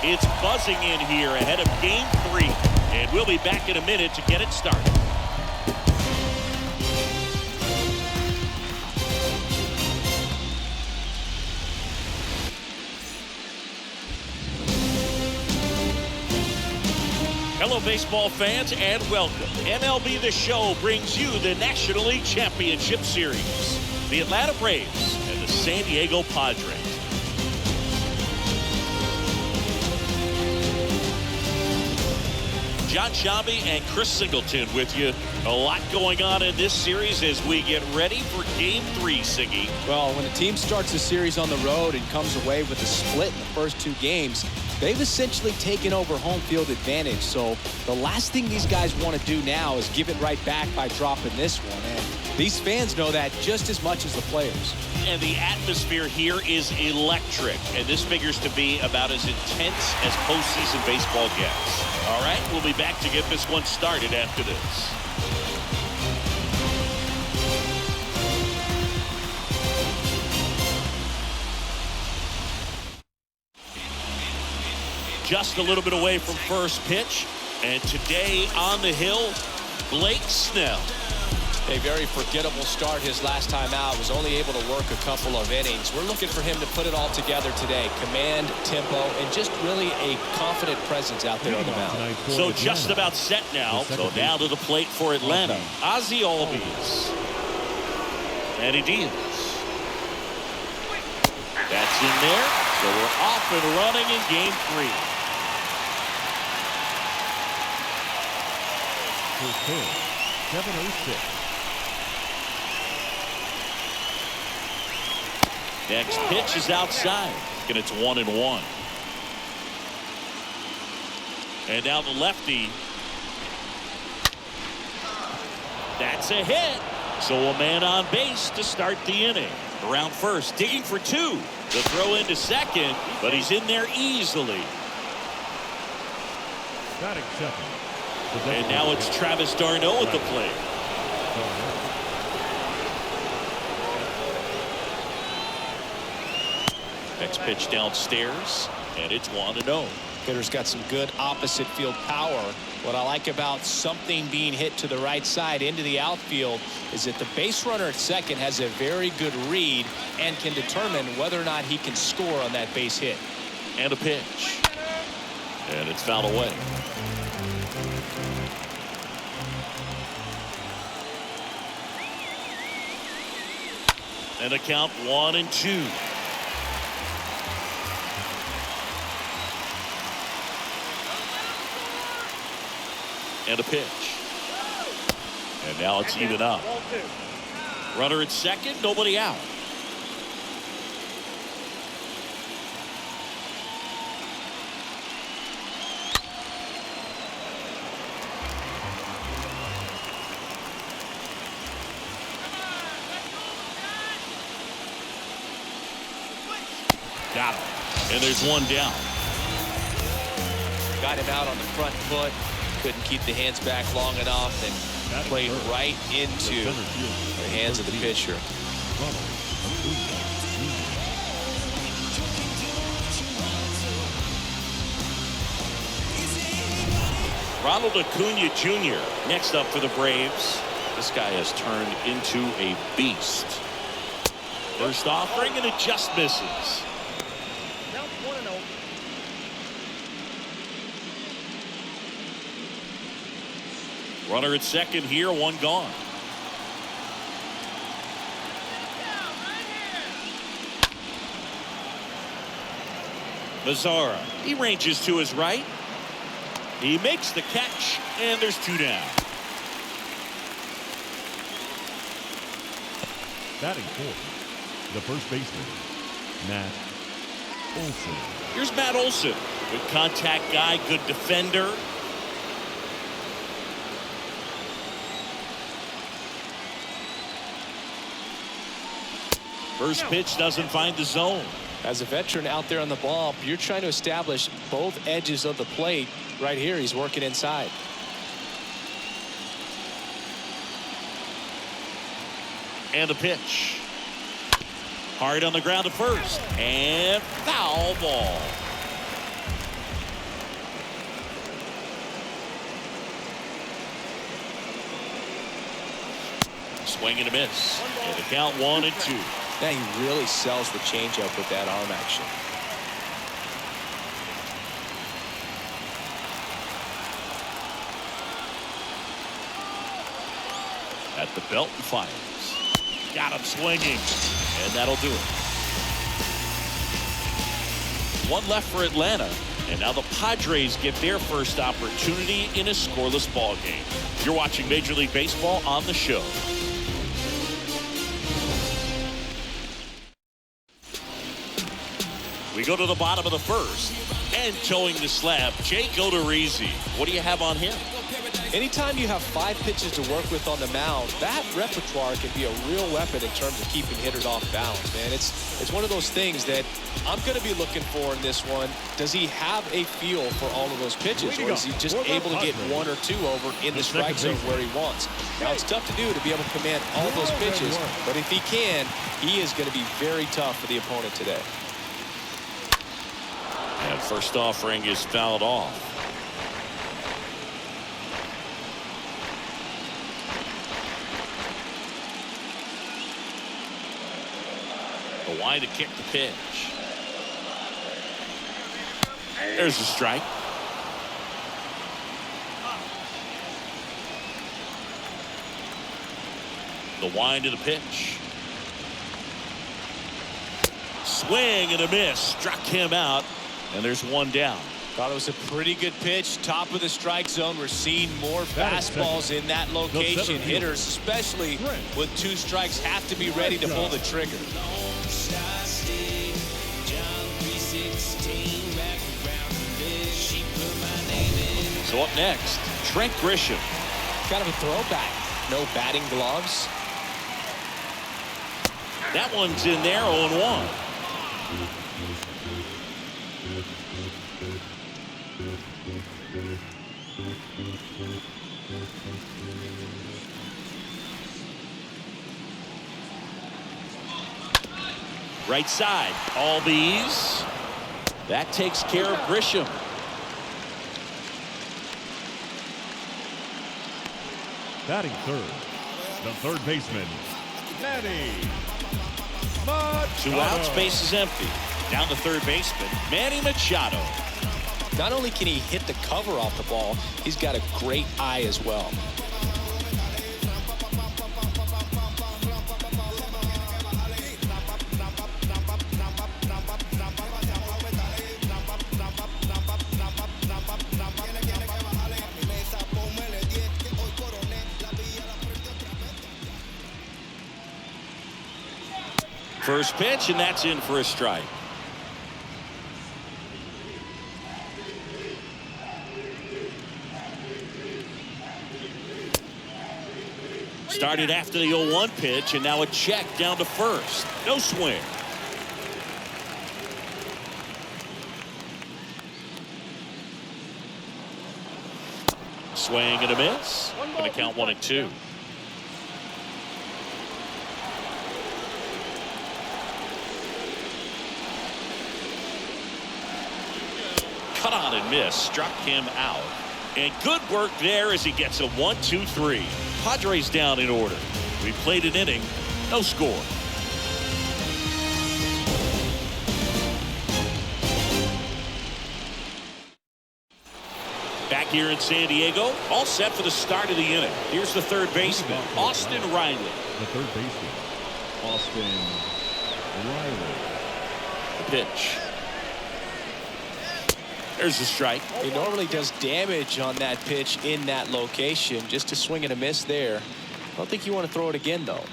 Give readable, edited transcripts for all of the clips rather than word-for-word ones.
It's buzzing in here ahead of Game 3. And we'll be back in a minute to get it started. Hello, baseball fans, and welcome. MLB The Show brings you the National League Championship Series. The Atlanta Braves and the San Diego Padres. John Shabby and Chris Singleton with you. A lot going on in this series as we get ready for Game 3, Siggy. Well, when a team starts a series on the road and comes away with a split in the first 2 games, they've essentially taken over home field advantage. So the last thing these guys want to do now is give it right back by dropping this one. And these fans know that just as much as the players. And the atmosphere here is electric. And this figures to be about as intense as postseason baseball gets. All right, we'll be back to get this one started after this. Just a little bit away from first pitch. And today on the hill, Blake Snell. A very forgettable start his last time out. Was only able to work a couple of innings. We're looking for him to put it all together today. Command, tempo, and just really a confident presence out there on the mound. So just about set now. So now to the plate for Atlanta. Ozzie Albies. Manny Diaz. That's in there. So we're off and running in Game 3. Okay, 7:06. Next pitch is outside, and it's 1-1. And now the lefty. That's a hit. So a man on base to start the inning. Around first, digging for 2. The throw into second, but he's in there easily. Batting second. And now it's Travis d'Arnaud at the plate. Next pitch downstairs, and it's 1-0. Hitter's got some good opposite field power. What I like about something being hit to the right side into the outfield is that the base runner at second has a very good read and can determine whether or not he can score on that base hit. And a pitch. And it's fouled away. And a count 1-2. And a pitch. And now it's even up. Runner at second, nobody out. Got him. And there's one down. Got him out on the front foot. Couldn't keep the hands back long enough and played right into the hands of the pitcher. Ronald Acuna Jr. next up for the Braves. This guy has turned into a beast. First offering, and it just misses. Runner at second here, one gone. Mazzara, he ranges to his right. He makes the catch, and there's 2 down. Batting fourth, the first baseman, Matt Olson. Here's Matt Olson. Good contact guy, good defender. First pitch doesn't find the zone. As a veteran out there on the ball, you're trying to establish both edges of the plate. Right here, he's working inside. And a pitch. Hard on the ground to first. And foul ball. Swing and a miss. And the count 1-2. Now he really sells the changeup with that arm action. At the belt and fires. Got him swinging. And that'll do it. One left for Atlanta. And now the Padres get their first opportunity in a scoreless ball game. You're watching Major League Baseball on the show. We go to the bottom of the first. And towing the slab, Jake Odorizzi. What do you have on him? Anytime you have 5 pitches to work with on the mound, that repertoire can be a real weapon in terms of keeping hitters off balance, man. It's one of those things that I'm going to be looking for in this one. Does he have a feel for all of those pitches, or is he just able to get 1 or 2 over in the strike zone where he wants? Now, it's tough to do to be able to command all those pitches, but if he can, he is going to be very tough for the opponent today. And first offering is fouled off. The wide to kick the pitch. There's a strike. The wind to the pitch. Swing and a miss. Struck him out. And there's one down. Thought it was a pretty good pitch. Top of the strike zone. We're seeing more fastballs in that location. Hitters, especially with 2 strikes, have to be ready to pull the trigger. So up next, Trent Grisham. Kind of a throwback. No batting gloves. That one's in there, 0-1. Right side, all these. That takes care of Grisham. Batting third, the third baseman, Manny Machado. 2 outs, base is empty. Down the third baseman, Manny Machado. Not only can he hit the cover off the ball, he's got a great eye as well. First pitch, and that's in for a strike. Started after the 0-1 pitch, and now a check down to first. No swing. Swing and a miss. Going to count 1-2. Cut on and miss. Struck him out. And good work there as he gets a 1-2-3. Padres down in order. We played an inning. No score. Back here in San Diego, all set for the start of the inning. Here's the third baseman, Austin Riley. The third baseman, Austin Riley. The pitch. There's a strike. He normally does damage on that pitch in that location. Just a swing and a miss there. I don't think you want to throw it again, though.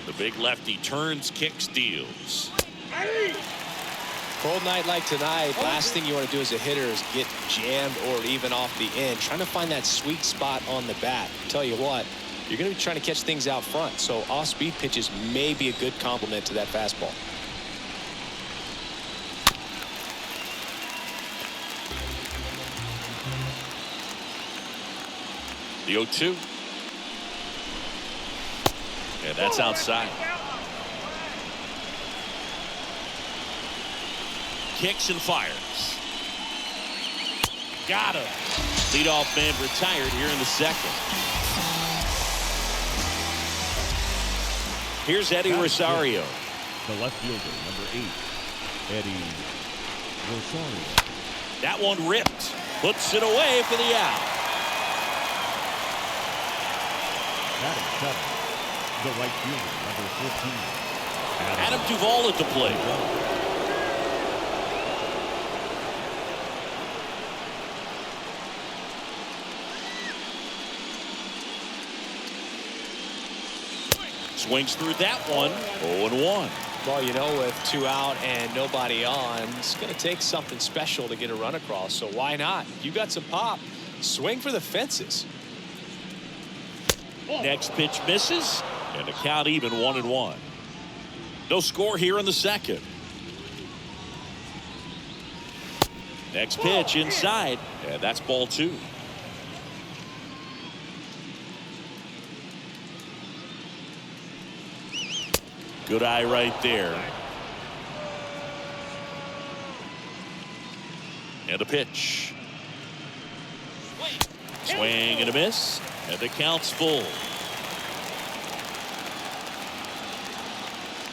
The big lefty turns, kicks, deals. Cold night like tonight, last thing you want to do as a hitter is get jammed or even off the end. Trying to find that sweet spot on the bat. Tell you what, you're going to be trying to catch things out front. So off-speed pitches may be a good complement to that fastball. The 0-2. And that's outside. Kicks and fires. Got him. Leadoff man retired here in the second. Here's Eddie Rosario. The left fielder, number 8, Eddie Rosario. That one ripped. Puts it away for the out. Batting 7th, the right fielder, number 14, Adam Duvall at the plate. Swings through that one. 0-1. Well, you know, with 2 out and nobody on, it's going to take something special to get a run across. So why not? You got some pop. Swing for the fences. Next pitch misses, and the count even 1-1. No score here in the second. Next pitch inside, and that's ball 2. Good eye right there. And a pitch. Swing and a miss, and the count's full.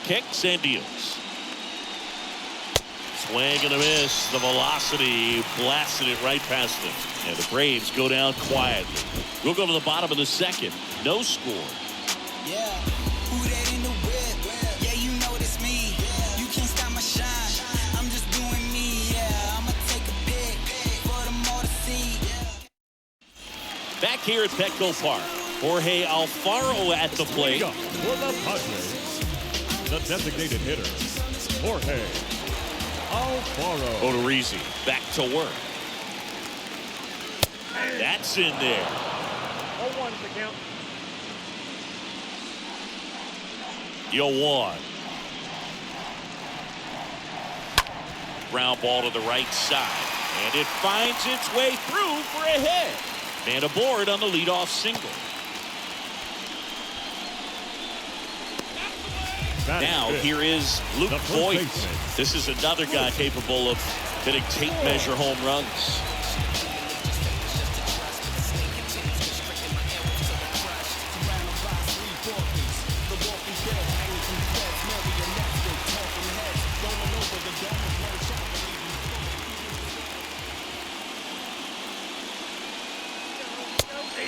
Kicks and deals. Swing and a miss. The velocity blasted it right past him. And the Braves go down quietly. We'll go to the bottom of the second. No score. Yeah, who that in the whip? Yeah, you know it's me. You can't stop my shine. I'm just doing me. Yeah, I'ma take a pic for them all to see. Back here at Petco Park, Jorge Alfaro at the plate. For the Padres, the designated hitter, Jorge Alfaro. Odorizzi back to work. That's in there. 0-1 the count. 0-1. Ground ball to the right side, and it finds its way through for a hit. And aboard on the leadoff single. Now here is Luke Voigt. This is another guy capable of hitting tape measure home runs.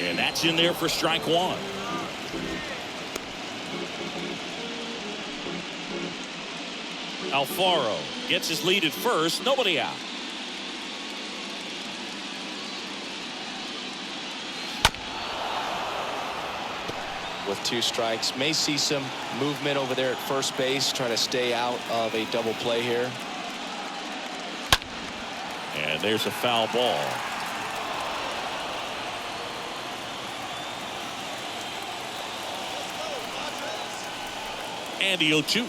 And that's in there for strike 1. Alfaro gets his lead at first. Nobody out. With 2 strikes, may see some movement over there at first base, trying to stay out of a double play here. And there's a foul ball. And the 0-2.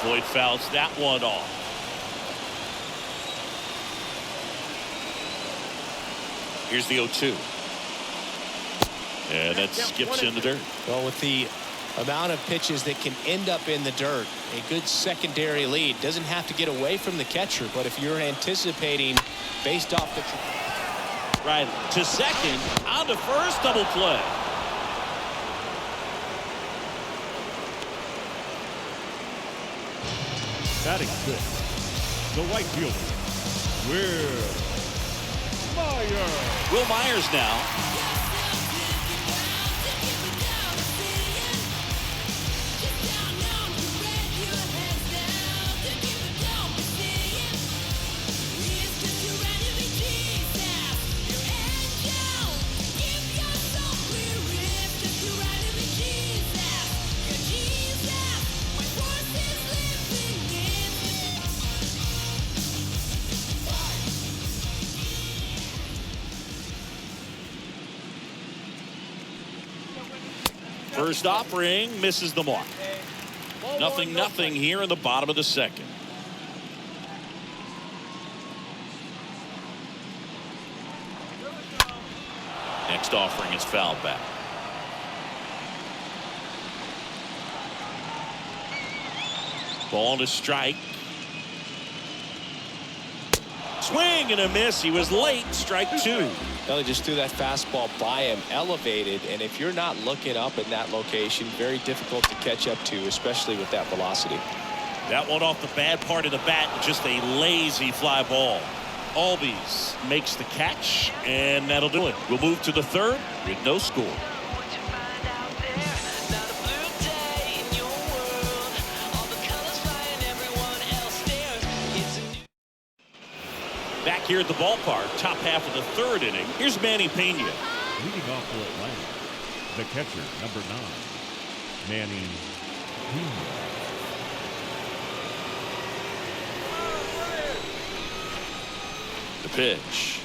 Voigt fouls that one off. Here's the 0-2. And that skips in the dirt. Well, with the amount of pitches that can end up in the dirt, a good secondary lead. Doesn't have to get away from the catcher, but if you're anticipating based off the... Right to second, on to first, double play. Batting 6th, the right fielder, Will Myers now. First offering misses the mark. 0-0 here in the bottom of the second. Next offering is fouled back. Ball to strike. Swing and a miss. He was late. Strike two. Well, they just threw that fastball by him, elevated, and if you're not looking up in that location, very difficult to catch up to, especially with that velocity. That one off the bad part of the bat, just a lazy fly ball. Albies makes the catch, and that'll do it. We'll move to the third with no score. Back here at the ballpark, top half of the third inning. Here's Manny Pena. Leading off for Atlanta, the catcher, number 9, Manny Pena. The pitch.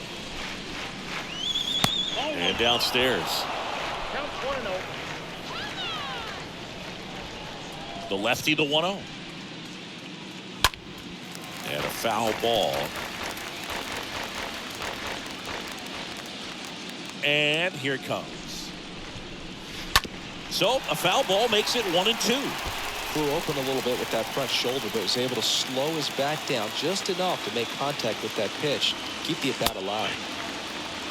And downstairs. The lefty, the 1-0. And a foul ball. And here it comes. So a foul ball makes it 1-2. Flew open a little bit with that front shoulder, but was able to slow his back down just enough to make contact with that pitch, keep the at-bat alive.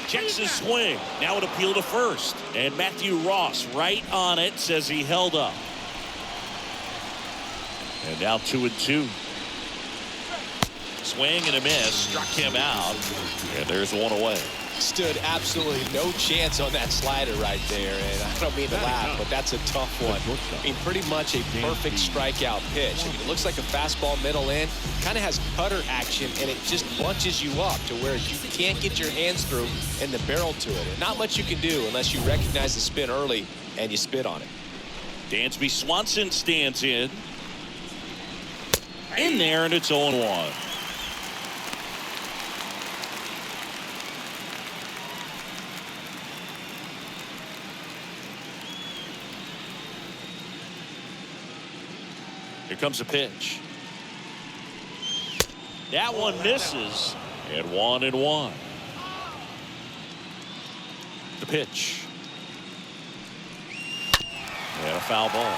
Checks his swing. Now an appeal to first. And Matthew Ross right on it, says he held up. And now 2-2. Swing and a miss. Struck him out. And there's one away. Stood absolutely no chance on that slider right there, and I don't mean to laugh, but that's a tough one. I mean, pretty much a perfect strikeout pitch. I mean, it looks like a fastball middle in, kind of has cutter action, and it just bunches you up to where you can't get your hands through and the barrel to it. And not much you can do unless you recognize the spin early and you spit on it. Dansby Swanson stands in there, and it's 0-1. Here comes a pitch. That one misses. And 1-1. The pitch. And a foul ball.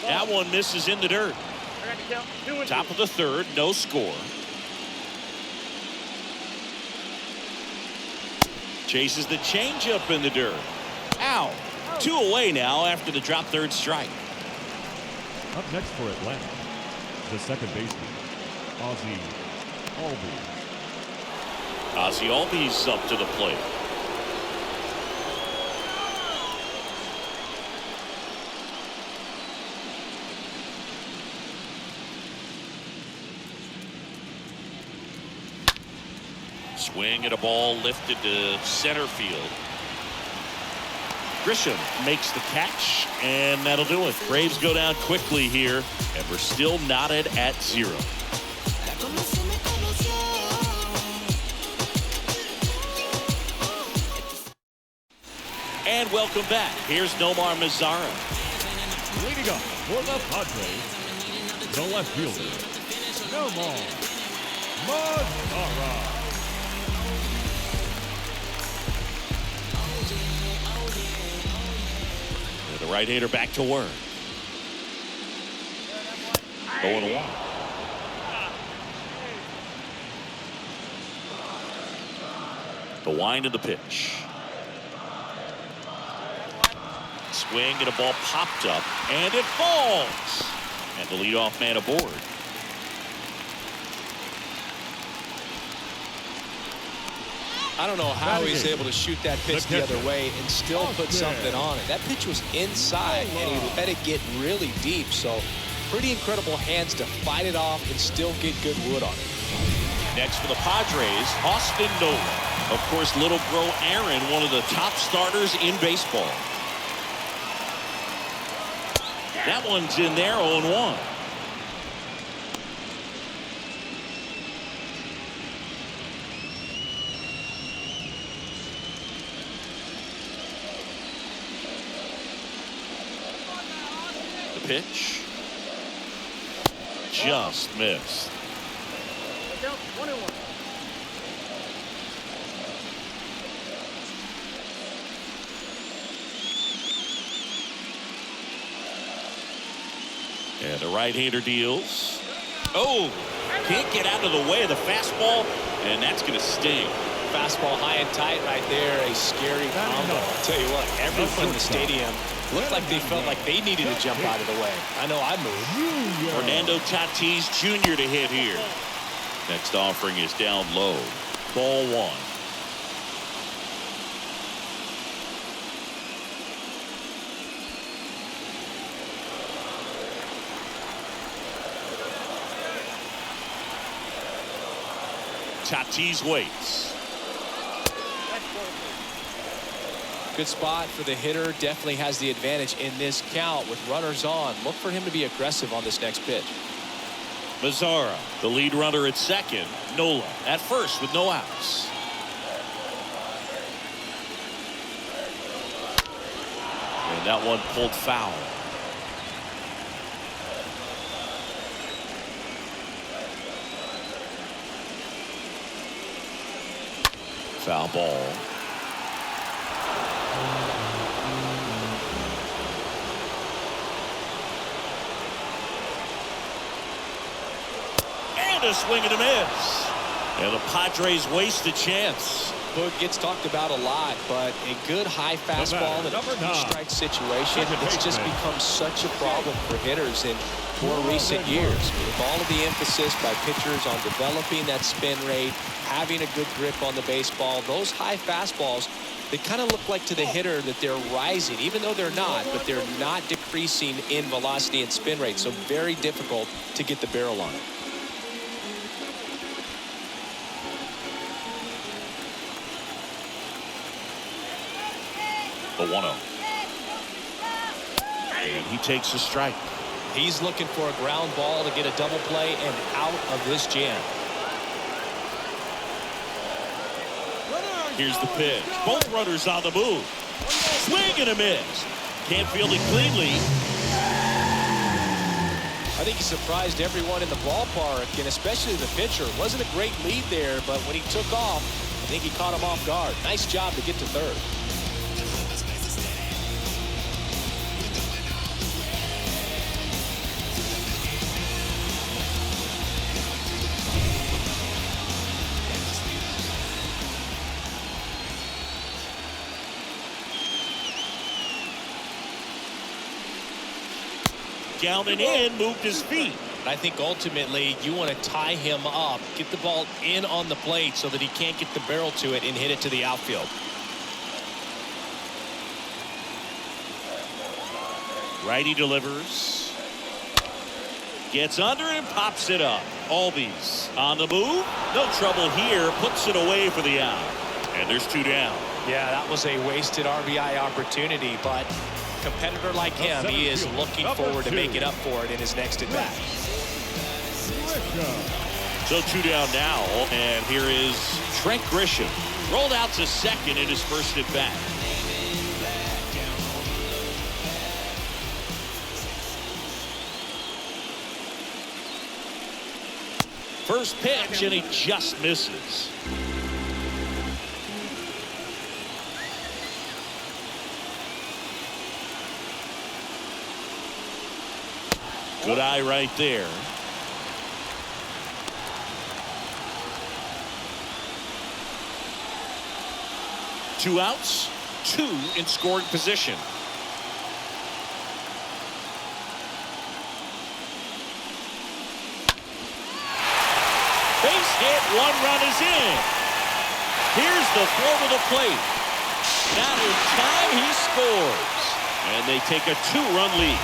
That one misses in the dirt. Top of the third, no score. Chases the changeup in the dirt. Ow. 2 away now after the drop third strike. Up next for Atlanta, the second baseman, Ozzie Albies. Ozzie Albies up to the plate. Swing and a ball lifted to center field. Grisham makes the catch, and that'll do it. Braves go down quickly here, and we're still knotted at 0. And welcome back. Here's Nomar Mazara. Leading up for the Padres, the left fielder, Nomar Mazara. The right-hander back to work. 0-1. The wind of the pitch. Swing and a ball popped up, and it falls. And the leadoff man aboard. I don't know how he's able to shoot that pitch the other way and still put something on it. That pitch was inside, and he let it get really deep. So pretty incredible hands to fight it off and still get good wood on it. Next for the Padres, Austin Nola. Of course, little bro Aaron, one of the top starters in baseball. That one's in there, 0-1. Pitch just missed. And the right-hander deals. Oh, can't get out of the way of the fastball, and that's going to sting. Fastball high and tight right there. A scary combo. I'll tell you what, everyone in the stadium looked like they felt like they needed to jump out of the way. I know I moved. Fernando Tatis Jr. to hit here. Next offering is down low. Ball one. Tatis waits. Good spot for the hitter. Definitely has the advantage in this count with runners on. Look for him to be aggressive on this next pitch. Mazzara, the lead runner at second. Nola at first with no outs. And that one pulled foul. Foul ball. And a swing and a miss. And the Padres waste a chance. Boog gets talked about a lot, but a good high fastball in a two-strike situation, it's just become such a problem for hitters in more recent years. With all of the emphasis by pitchers on developing that spin rate, having a good grip on the baseball, those high fastballs, they kind of look like to the hitter that they're rising, even though they're not, but they're not decreasing in velocity and spin rate, so very difficult to get the barrel on it. The 1-0. And he takes a strike. He's looking for a ground ball to get a double play and out of this jam. Here's the pitch. Both runners on the move. Swing and a miss. Can't field it cleanly. I think he surprised everyone in the ballpark, and especially the pitcher. Wasn't a great lead there, but when he took off, I think he caught him off guard. Nice job to get to third. Down and in, moved his feet. I think ultimately you want to tie him up, get the ball in on the plate so that he can't get the barrel to it and hit it to the outfield. Righty delivers. Gets under it and pops it up. Albies on the move. No trouble here. Puts it away for the out. And there's two down. Yeah, that was a wasted RBI opportunity, but competitor like him, he is looking forward to making up for it in his next at-bat. So two down now, and here is Trent Grisham. Rolled out to second in his first at-bat. First pitch, and he just misses. Good eye right there. Two outs, two in scoring position. Base hit, one run is in. Here's the throw to the plate. Now in time, he scores. And they take a two-run lead.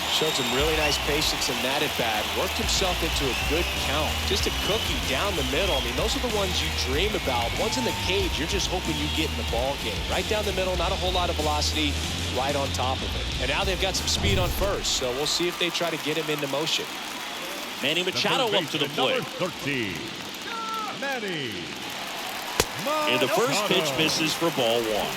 Showed some really nice patience in that at-bat. Worked himself into a good count. Just a cookie down the middle. I mean, those are the ones you dream about. Ones in the cage, you're just hoping you get in the ball game. Right down the middle, not a whole lot of velocity, right on top of it. And now they've got some speed on first, so we'll see if they try to get him into motion. Manny Machado up to the plate. Number 13, Manny. And the first pitch misses for ball one.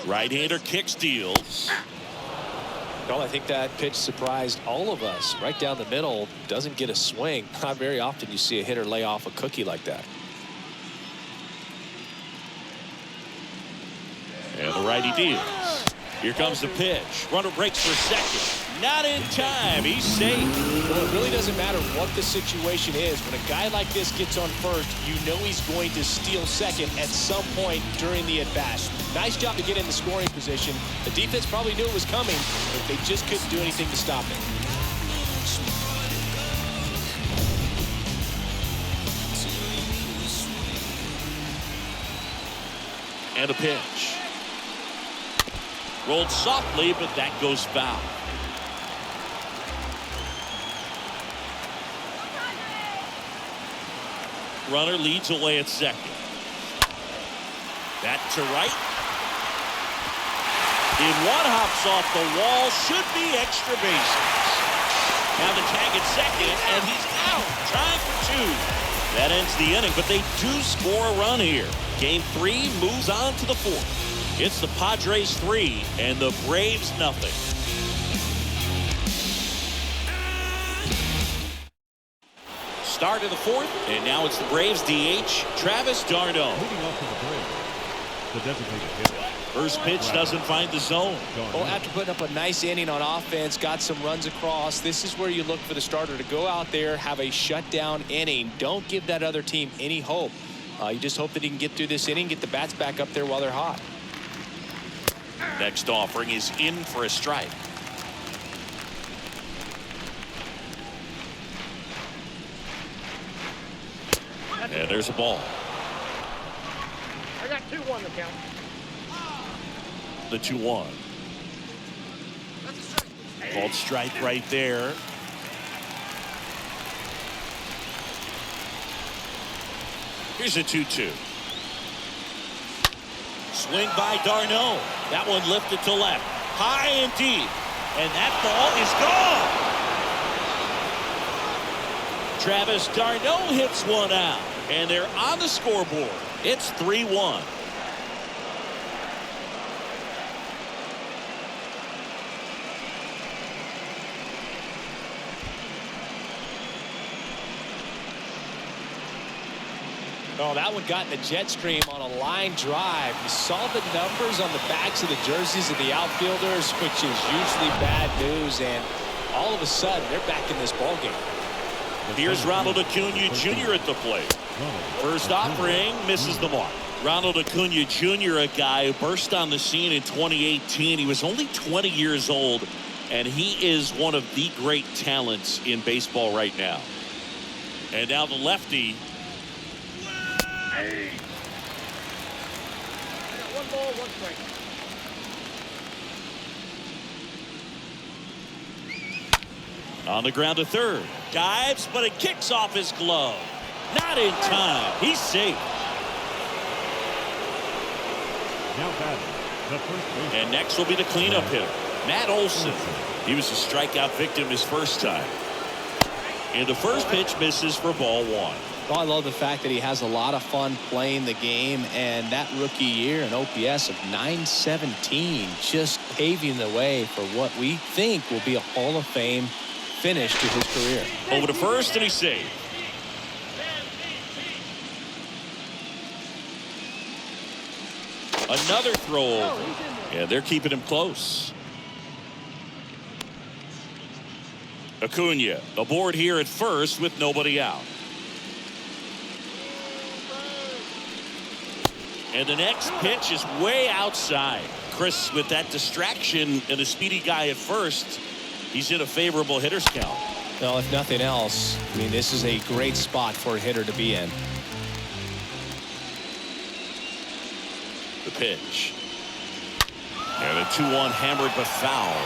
Right-hander kicks, deals. Well, I think that pitch surprised all of us. Right down the middle, doesn't get a swing. Not very often you see a hitter lay off a cookie like that. And the righty deals. Here comes the pitch. Runner breaks for second. Not in time. He's safe. Well, it really doesn't matter what the situation is. When a guy like this gets on first, you know he's going to steal second at some point during the at-bat. Nice job to get in the scoring position. The defense probably knew it was coming, but they just couldn't do anything to stop it. And a pitch. Rolled softly, but that goes foul. Runner leads away at second. That to right. In one, hops off the wall. Should be extra bases. Now the tag at second, and he's out. Time for two. That ends the inning, but they do score a run here. Game 3 moves on to the 4th. It's the Padres 3 and the Braves nothing. Start of the 4th, and now it's the Braves DH, Travis d'Arnaud. Moving off to the Braves, the designated hitter. First pitch doesn't find the zone. Well, after putting up a nice inning on offense, got some runs across, this is where you look for the starter to go out there, have a shutdown inning. Don't give that other team any hope. You just hope that he can get through this inning, get the bats back up there while they're hot. Next offering is in for a strike. And there's a ball. I got 2-1 to count. The 2-1. Called strike right there. Here's a 2-2. Swing by d'Arnaud. That one lifted to left. High and deep. And that ball is gone. Travis d'Arnaud hits one out. And they're on the scoreboard. It's 3-1. Oh, that one got in the jet stream on a line drive. You saw the numbers on the backs of the jerseys of the outfielders, which is usually bad news. And all of a sudden, they're back in this ballgame. Here's Ronald Acuna Jr. at the plate. First offering misses the mark. Ronald Acuna Jr., a guy who burst on the scene in 2018. He was only 20 years old, and he is one of the great talents in baseball right now. And now the lefty. Hey. I got 1 ball, 1 strike. On the ground to third. Dives, but it kicks off his glove. Not in time. He's safe. Now batting, the first baseman. And next will be the cleanup hitter, Matt Olson. He was a strikeout victim his first time. And the first pitch misses for ball 1. Well, I love the fact that he has a lot of fun playing the game, and that rookie year, an OPS of .917, just paving the way for what we think will be a Hall of Fame finish to his career. Over to first, and he's safe. Another throw over. Yeah, they're keeping him close. Acuna aboard here at first with nobody out. And the next pitch is way outside. Chris, with that distraction and a speedy guy at first, he's in a favorable hitter's count. Well, if nothing else, I mean, this is a great spot for a hitter to be in. The pitch. And a 2-1 hammered but foul.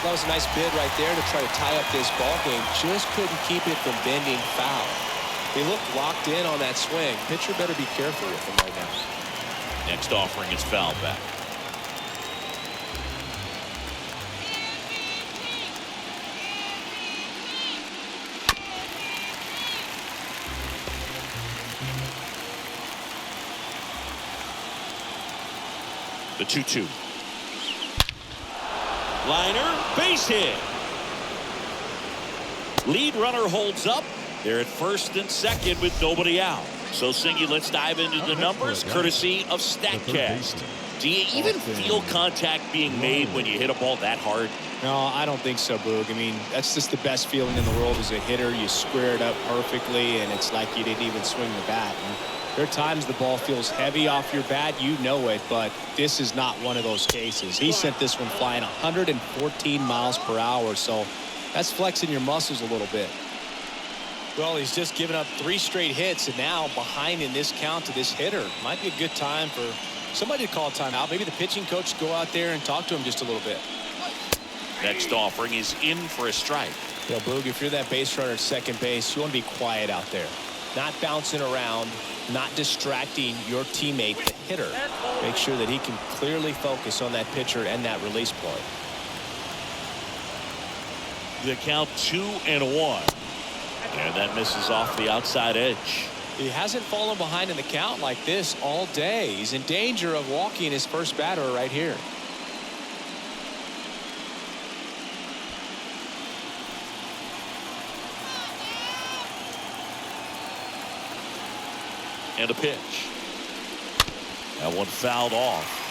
That was a nice bid right there to try to tie up this ball game. Just couldn't keep it from bending foul. They look locked in on that swing. Pitcher better be careful with him right now. Next offering is fouled back. The 2-2. Liner, base hit. Lead runner holds up. They're at first and second with nobody out. So, Singy, let's dive into the numbers, courtesy of StatCast. Do you even feel contact being made when you hit a ball that hard? No, I don't think so, Boog. I mean, that's just the best feeling in the world as a hitter. You square it up perfectly, and it's like you didn't even swing the bat. And there are times the ball feels heavy off your bat. You know it, but this is not one of those cases. He sent this one flying 114 miles per hour, so that's flexing your muscles a little bit. Well, he's just given up 3 straight hits, and now behind in this count to this hitter. Might be a good time for somebody to call a timeout. Maybe the pitching coach go out there and talk to him just a little bit. Next offering is in for a strike. You know, Boog, if you're that base runner at second base, you want to be quiet out there. Not bouncing around, not distracting your teammate, the hitter. Make sure that he can clearly focus on that pitcher and that release point. The count 2-1. And that misses off the outside edge. He hasn't fallen behind in the count like this all day. He's in danger of walking his first batter right here. And a pitch. That one fouled off.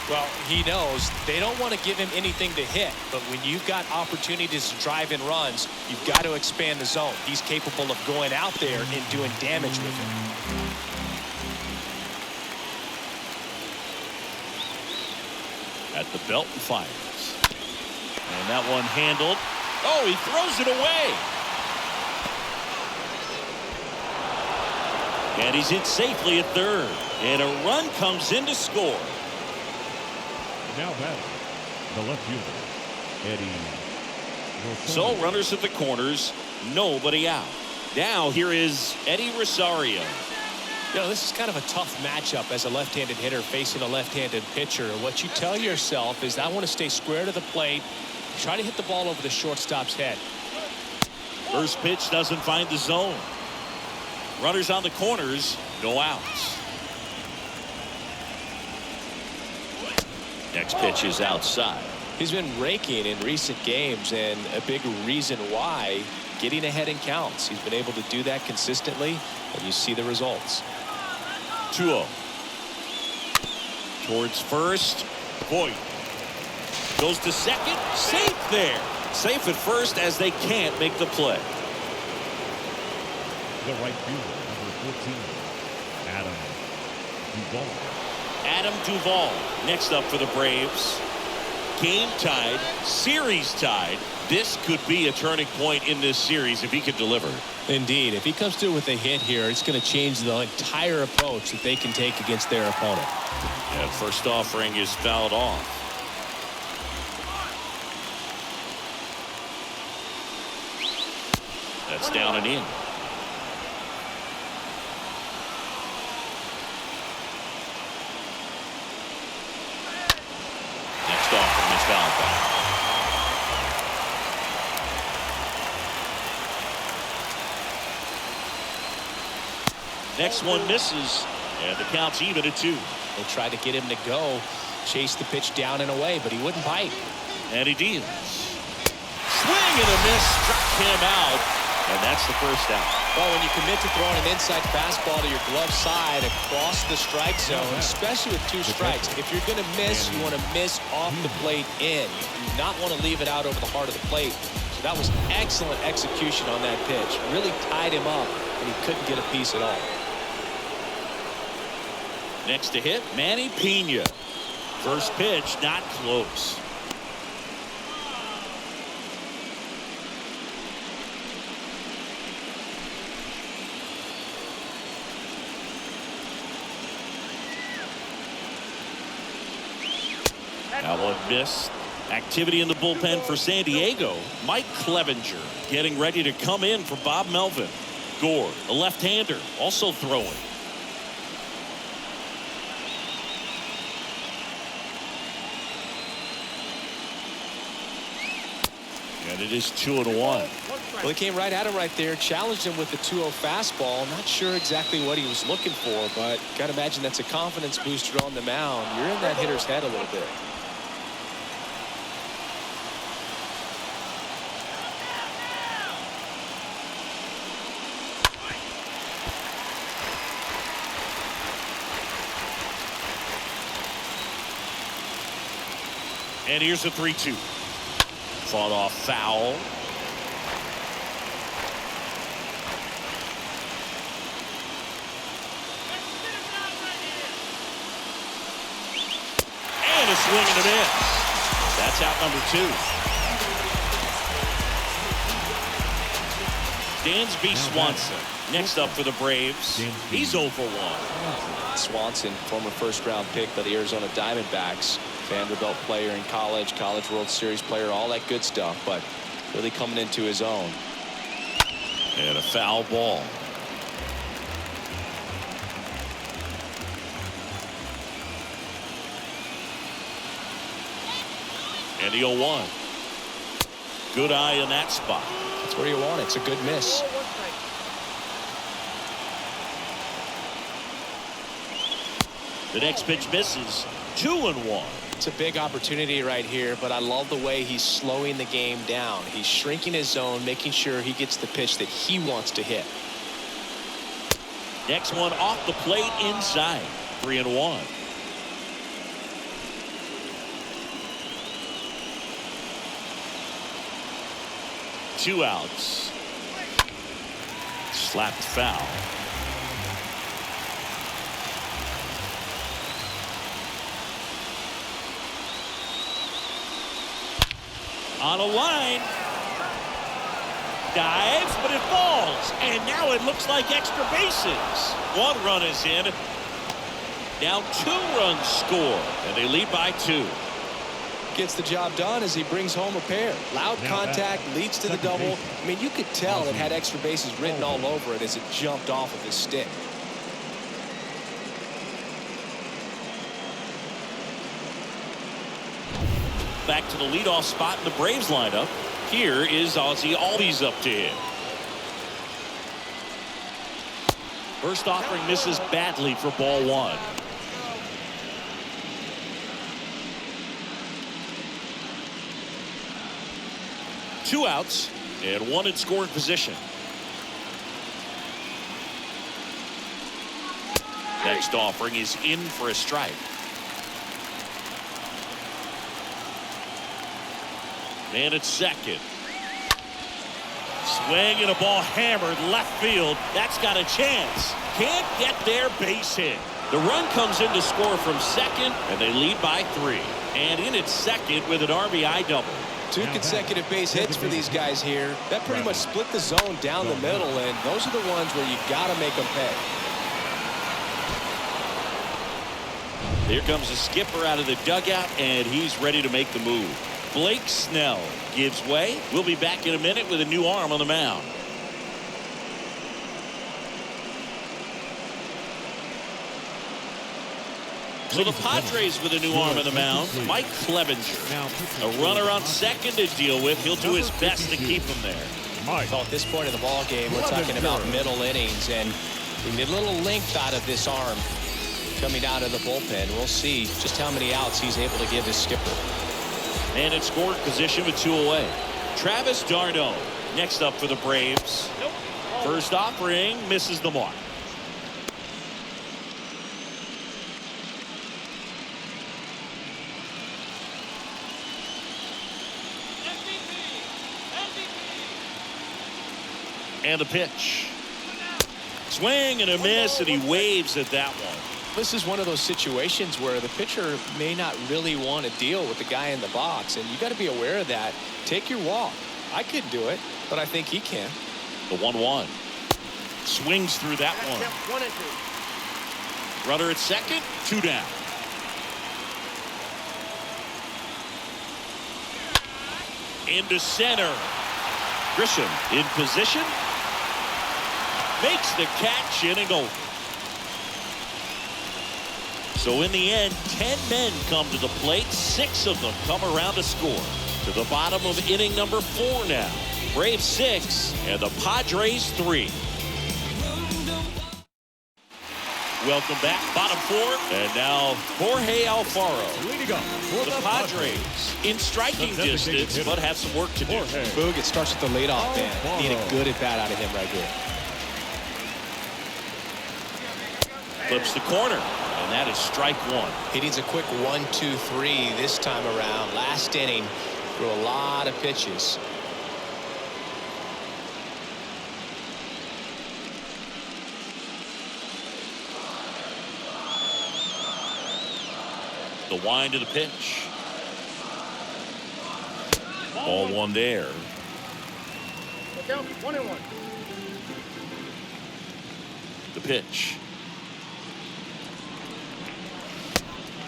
Well, he knows they don't want to give him anything to hit, but when you've got opportunities to drive in runs, you've got to expand the zone. He's capable of going out there and doing damage with it. At the belt and fires. And that one handled. Oh, he throws it away. And he's in safely at third. And a run comes in to score. Now batting, the left fielder, Eddie. So runners at the corners, nobody out. Now here is Eddie Rosario. You know, this is kind of a tough matchup as a left-handed hitter facing a left-handed pitcher. What you tell yourself is, I want to stay square to the plate, try to hit the ball over the shortstop's head. First pitch doesn't find the zone. Runners on the corners, no outs. Next pitch is outside. He's been raking in recent games, and a big reason why, getting ahead in counts. He's been able to do that consistently, and you see the results. 2-0. Towards first. Voit goes to second. Safe there. Safe at first as they can't make the play. The right fielder, number 14, Adam Duvall. Adam Duvall next up for the Braves. Game tied, series tied. This could be a turning point in this series if he can deliver. Indeed, if he comes through with a hit here, it's going to change the entire approach that they can take against their opponent. Yeah, first offering is fouled off. That's down and in. Next offering is fouled back. Next one misses, and the count's even at 2. They tried to get him to go, chase the pitch down and away, but he wouldn't bite. And he deals. Swing and a miss, struck him out, and that's the first out. Well, when you commit to throwing an inside fastball to your glove side across the strike zone, especially with 2 strikes, if you're going to miss, you want to miss off the plate in. You do not want to leave it out over the heart of the plate. So that was excellent execution on that pitch. Really tied him up, and he couldn't get a piece at all. Next to hit, Manny Pena. First pitch, not close. That one missed. Activity in the bullpen for San Diego. Mike Clevenger getting ready to come in for Bob Melvin. Gore, a left-hander, also throwing. And it is 2-1. Well, he came right at him right there, challenged him with the 2-0 fastball. Not sure exactly what he was looking for, but got to imagine that's a confidence booster on the mound. You're in that hitter's head a little bit. And here's a 3-2. Fought off foul. And a swing and a miss. That's out number 2. Dansby Swanson next up for the Braves. He's 0 for 1. Swanson, former first-round pick by the Arizona Diamondbacks. Vanderbilt player in college, College World Series player, all that good stuff, but really coming into his own. And a foul ball. And the 0-1. Good eye in that spot. That's where you want it. It's a good miss. The next pitch misses. 2-1. It's a big opportunity right here, but I love the way he's slowing the game down. He's shrinking his zone, making sure he gets the pitch that he wants to hit. Next one off the plate inside. 3-1. Two outs. Slapped foul. On a line. Dives, but it falls. And now it looks like extra bases. 1 run is in. Now 2 runs score. And they lead by 2. Gets the job done as he brings home a pair. Loud contact leads to the double. I mean, you could tell it had extra bases written all over it as it jumped off of his stick. Back to the leadoff spot in the Braves lineup. Here is Ozzie Albies up to him. First offering misses badly for ball 1. Two outs and 1 in scoring position. Next offering is in for a strike. And it's second. Swing and a ball hammered left field. That's got a chance. Can't get their base hit. The run comes in to score from second, and they lead by 3. And in at second with an RBI double. 2 consecutive base hits for these guys here. That pretty much split the zone down the middle, and those are the ones where you got to make them pay. Here comes the skipper out of the dugout, and he's ready to make the move. Blake Snell gives way. We'll be back in a minute with a new arm on the mound. So the Padres with a new arm on the mound, Mike Clevenger. A runner on second to deal with. He'll do his best to keep him there. So at this point of the ball game, we're talking about middle innings, and we need a little length out of this arm coming out of the bullpen. We'll see just how many outs he's able to give his skipper. And in scoring position with 2 away. Travis d'Arnaud next up for the Braves. First offering misses the mark. And the pitch. Swing and a miss, and he waves at that one. This is one of those situations where the pitcher may not really want to deal with the guy in the box, and you got to be aware of that. Take your walk. I couldn't do it, but I think he can. The 1-1. Swings through that one. 1 and 2. Runner at second, 2 down. Into center. Grisham in position. Makes the catch, inning over. So in the end, 10 men come to the plate. 6 of them come around to score. To the bottom of inning number 4 now. Braves 6 and the Padres 3. Welcome back, bottom 4, and now Jorge Alfaro. Leading up for The Padres in striking distance, but have some work to do. Boog, it starts with the leadoff man. Need a good at bat out of him right here. Flips the corner, and And that is strike one. He needs a quick 1-2-3 this time around. Last inning, threw a lot of pitches. The wind of the pitch. Ball one there. Down 1-1. The pitch.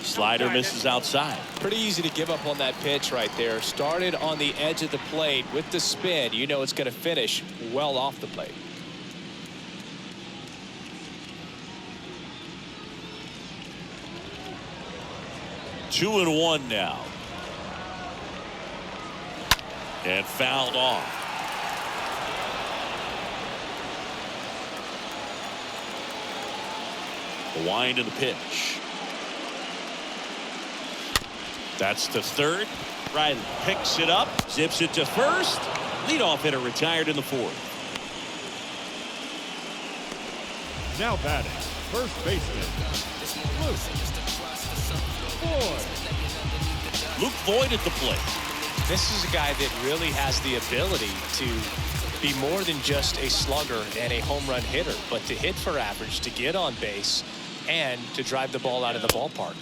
Slider misses outside. Pretty easy to give up on that pitch right there. Started on the edge of the plate with the spin. You know it's going to finish well off the plate. 2-1 now. And fouled off. The wind of the pitch. That's to third. Riley picks it up, zips it to first. Leadoff hitter retired in the fourth. Now batting, first baseman, Luke Voigt at the plate. This is a guy that really has the ability to be more than just a slugger and a home run hitter, but to hit for average, to get on base, and to drive the ball out of the ballpark.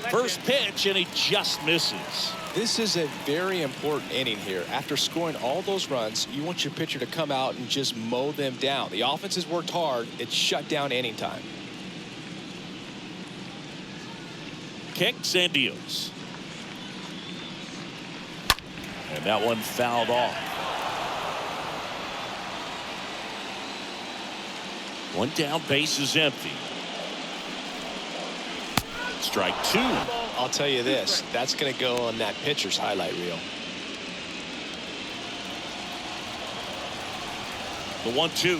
First pitch, and he just misses. This is a very important inning here. After scoring all those runs, you want your pitcher to come out and just mow them down. The offense has worked hard. It's shut down inning time. Kicks and deals. And that one fouled off. One down, base is empty. Strike two. I'll tell you this, that's going to go on that pitcher's highlight reel. The 1-2.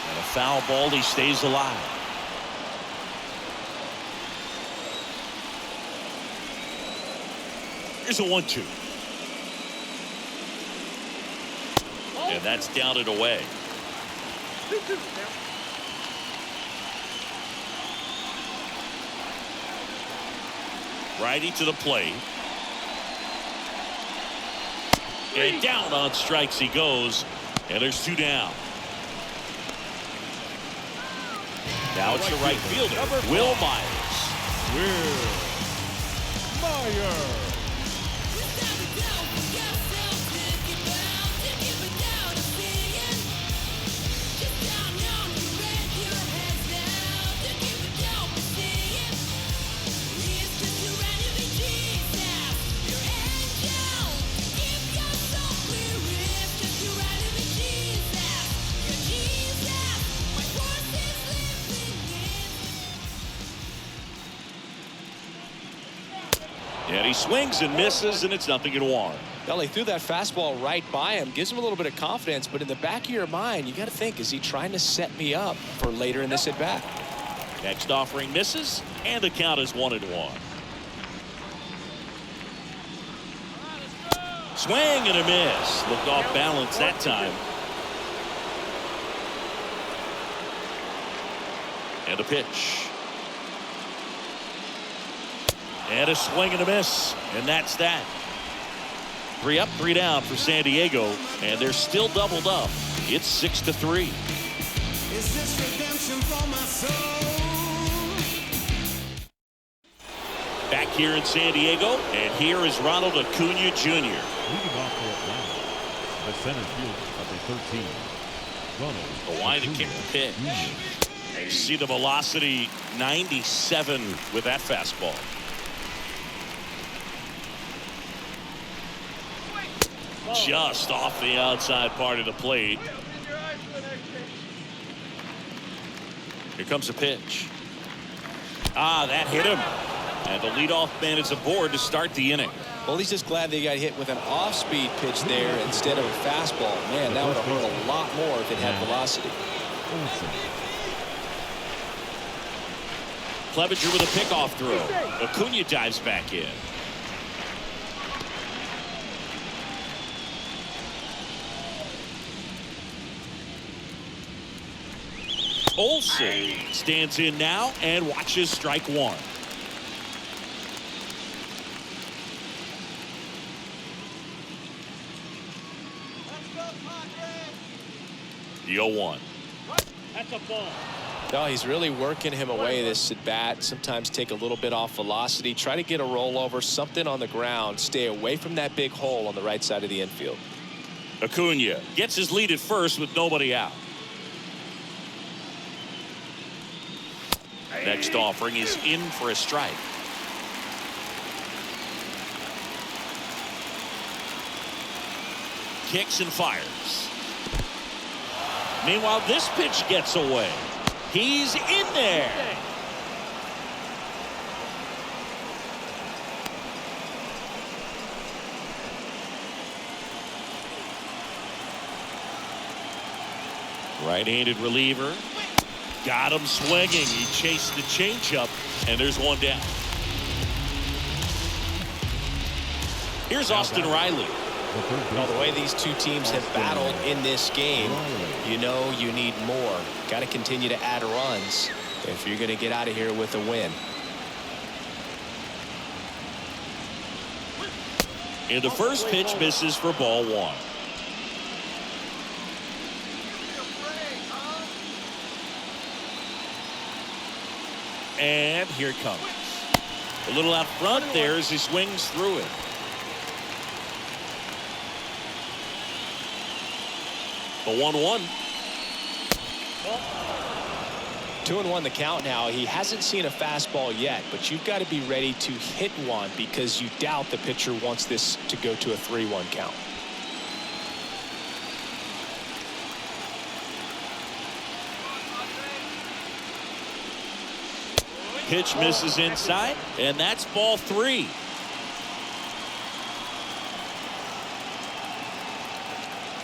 And a foul ball, he stays alive. Here's a 1-2. And that's down and away. Righty to the plate. And down on strikes he goes. And there's two down. Now it's the right fielder, Will Myers. And he swings and misses, and it's 0-1. Well, he threw that fastball right by him, gives him a little bit of confidence, but in the back of your mind, you got to think, is he trying to set me up for later in this at bat? Next offering misses, and the count is 1-1. Swing and a miss. Looked off balance that time. And a pitch. And a swing and a miss. And that's that. 3 up, 3 down for San Diego. And they're still doubled up. It's 6-3. Is this redemption for my soul? Back here in San Diego. And here is Ronald Acuna Jr. leading off for Atlanta, the center fielder, number 13, Ronald. The line to kick the pitch. You see the velocity, 97 with that fastball. Just off the outside part of the plate. Here comes a pitch. That hit him. And the leadoff man is aboard to start the inning. Well, he's just glad they got hit with an off-speed pitch there instead of a fastball. Man, that would have hurt a lot more if it had velocity. Clevenger with a pickoff throw. Acuna dives back in. Olsen stands in now and watches strike one. The 0-1. That's a ball. No, he's really working him away this at bat. Sometimes take a little bit off velocity. Try to get a rollover, something on the ground. Stay away from that big hole on the right side of the infield. Acuna gets his lead at first with nobody out. Next offering is in for a strike. Kicks and fires. Meanwhile, this pitch gets away. He's in there. Right-handed reliever. Got him swinging. He chased the changeup, and there's one down. Here's Austin Riley. Well, the way these two teams have battled in this game, you know you need more. Got to continue to add runs if you're going to get out of here with a win. And the first pitch misses for ball one. And here it comes. A little out front there as he swings through it. The 1-1. 2-1 the count now. He hasn't seen a fastball yet, but you've got to be ready to hit one because you doubt the pitcher wants this to go to a 3-1 count. Pitch misses inside, and that's ball three.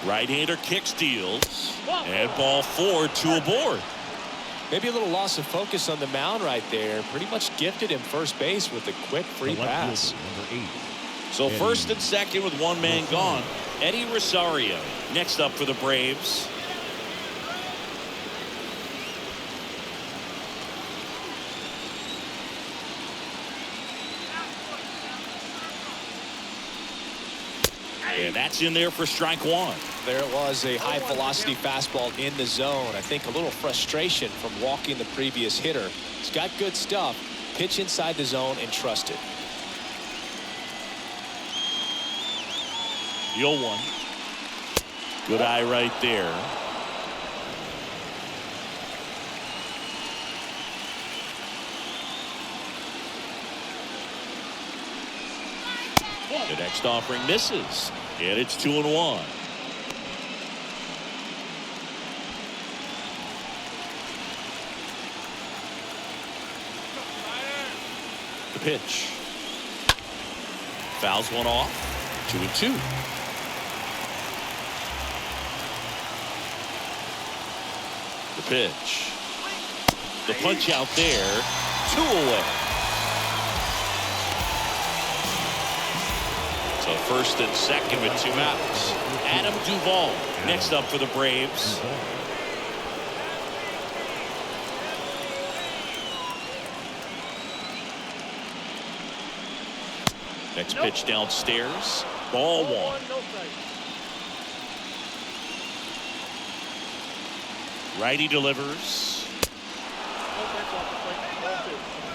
Right-hander kick steals, and ball four, two aboard. Maybe a little loss of focus on the mound right there. Pretty much gifted him first base with a quick free pass. So first and second with one man gone. Eddie Rosario next up for the Braves. And that's in there for strike one. There it was, a high velocity fastball in the zone. I think a little frustration from walking the previous hitter. He's got good stuff. Pitch inside the zone and trust it. The 0-1. Good eye right there. The next offering misses, and it's 2-1. The pitch. Fouls one off. 2-2. The pitch. The punch out there. 2 away. So first and second with 2 outs. Adam Duvall next up for the Braves. Next pitch downstairs. Ball one. Righty delivers.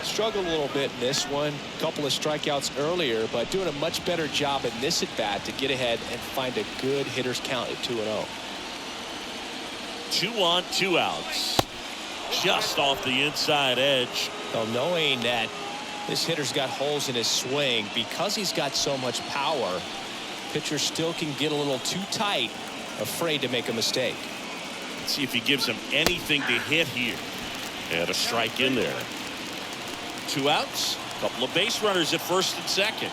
Struggled a little bit in this one. Couple of strikeouts earlier, but doing a much better job in this at bat to get ahead and find a good hitter's count at 2-0. 2 on, 2 outs. Just off the inside edge. Well, knowing that this hitter's got holes in his swing, because he's got so much power, pitcher still can get a little too tight, afraid to make a mistake. Let's see if he gives him anything to hit here. And a strike in there. 2 outs. Couple of base runners at first and second.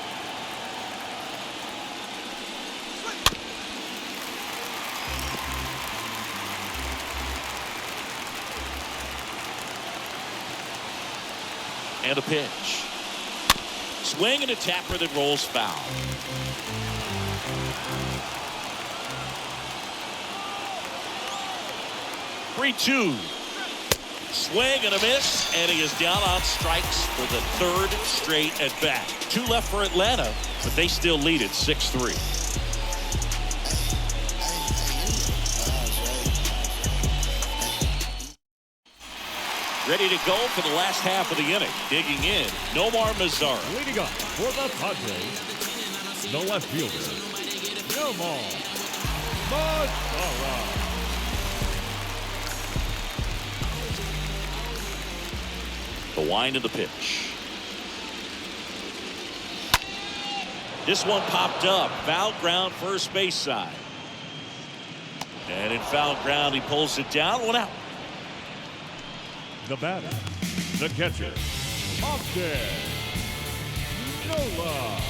And a pitch. Swing and a tapper that rolls foul. Three-two. Swing and a miss, and he is down on strikes for the third straight at bat. 2 left for Atlanta, but they still lead at 6-3. Ready to go for the last half of the inning. Digging in, Nomar Mazara. Leading up for the Padres, the left fielder, Nomar Mazara. The wind of the pitch. This one popped up. Foul ground, first base side. And in foul ground, he pulls it down. 1 out. The batter, the catcher, Austin Nola.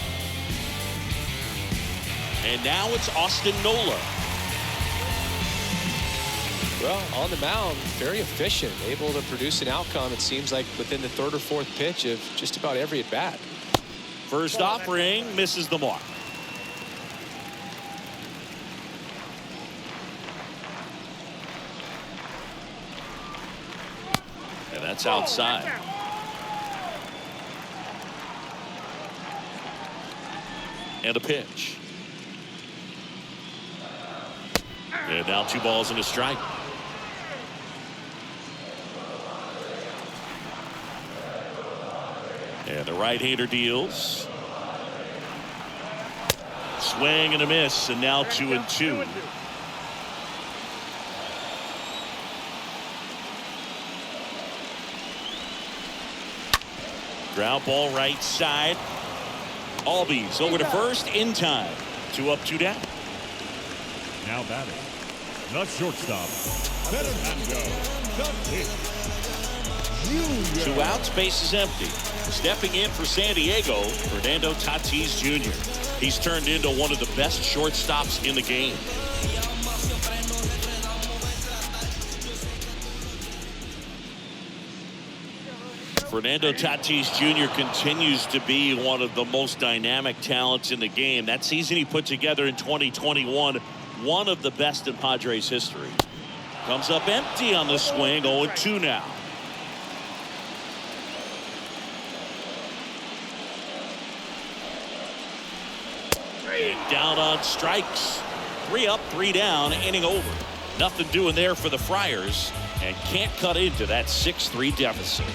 And now it's Austin Nola. Well, on the mound, very efficient, able to produce an outcome, it seems like, within the 3rd or 4th pitch of just about every at bat. First offering misses the mark. And that's outside. And a pitch. And now 2 balls and a strike. And the right-hander deals. Swing and a miss, and now 2-2. Ground ball right side. Albies over to first in time. 2 up, 2 down. Now batting, the shortstop, Fernando Tatis Jr. 2 outs, base is empty. Stepping in for San Diego, Fernando Tatis Jr. He's turned into one of the best shortstops in the game. Fernando Tatis Jr. continues to be one of the most dynamic talents in the game. That season he put together in 2021, one of the best in Padres history. Comes up empty on the swing, 0-2 now. And down on strikes. 3 up, 3 down, inning over. Nothing doing there for the Friars, and can't cut into that 6-3 deficit.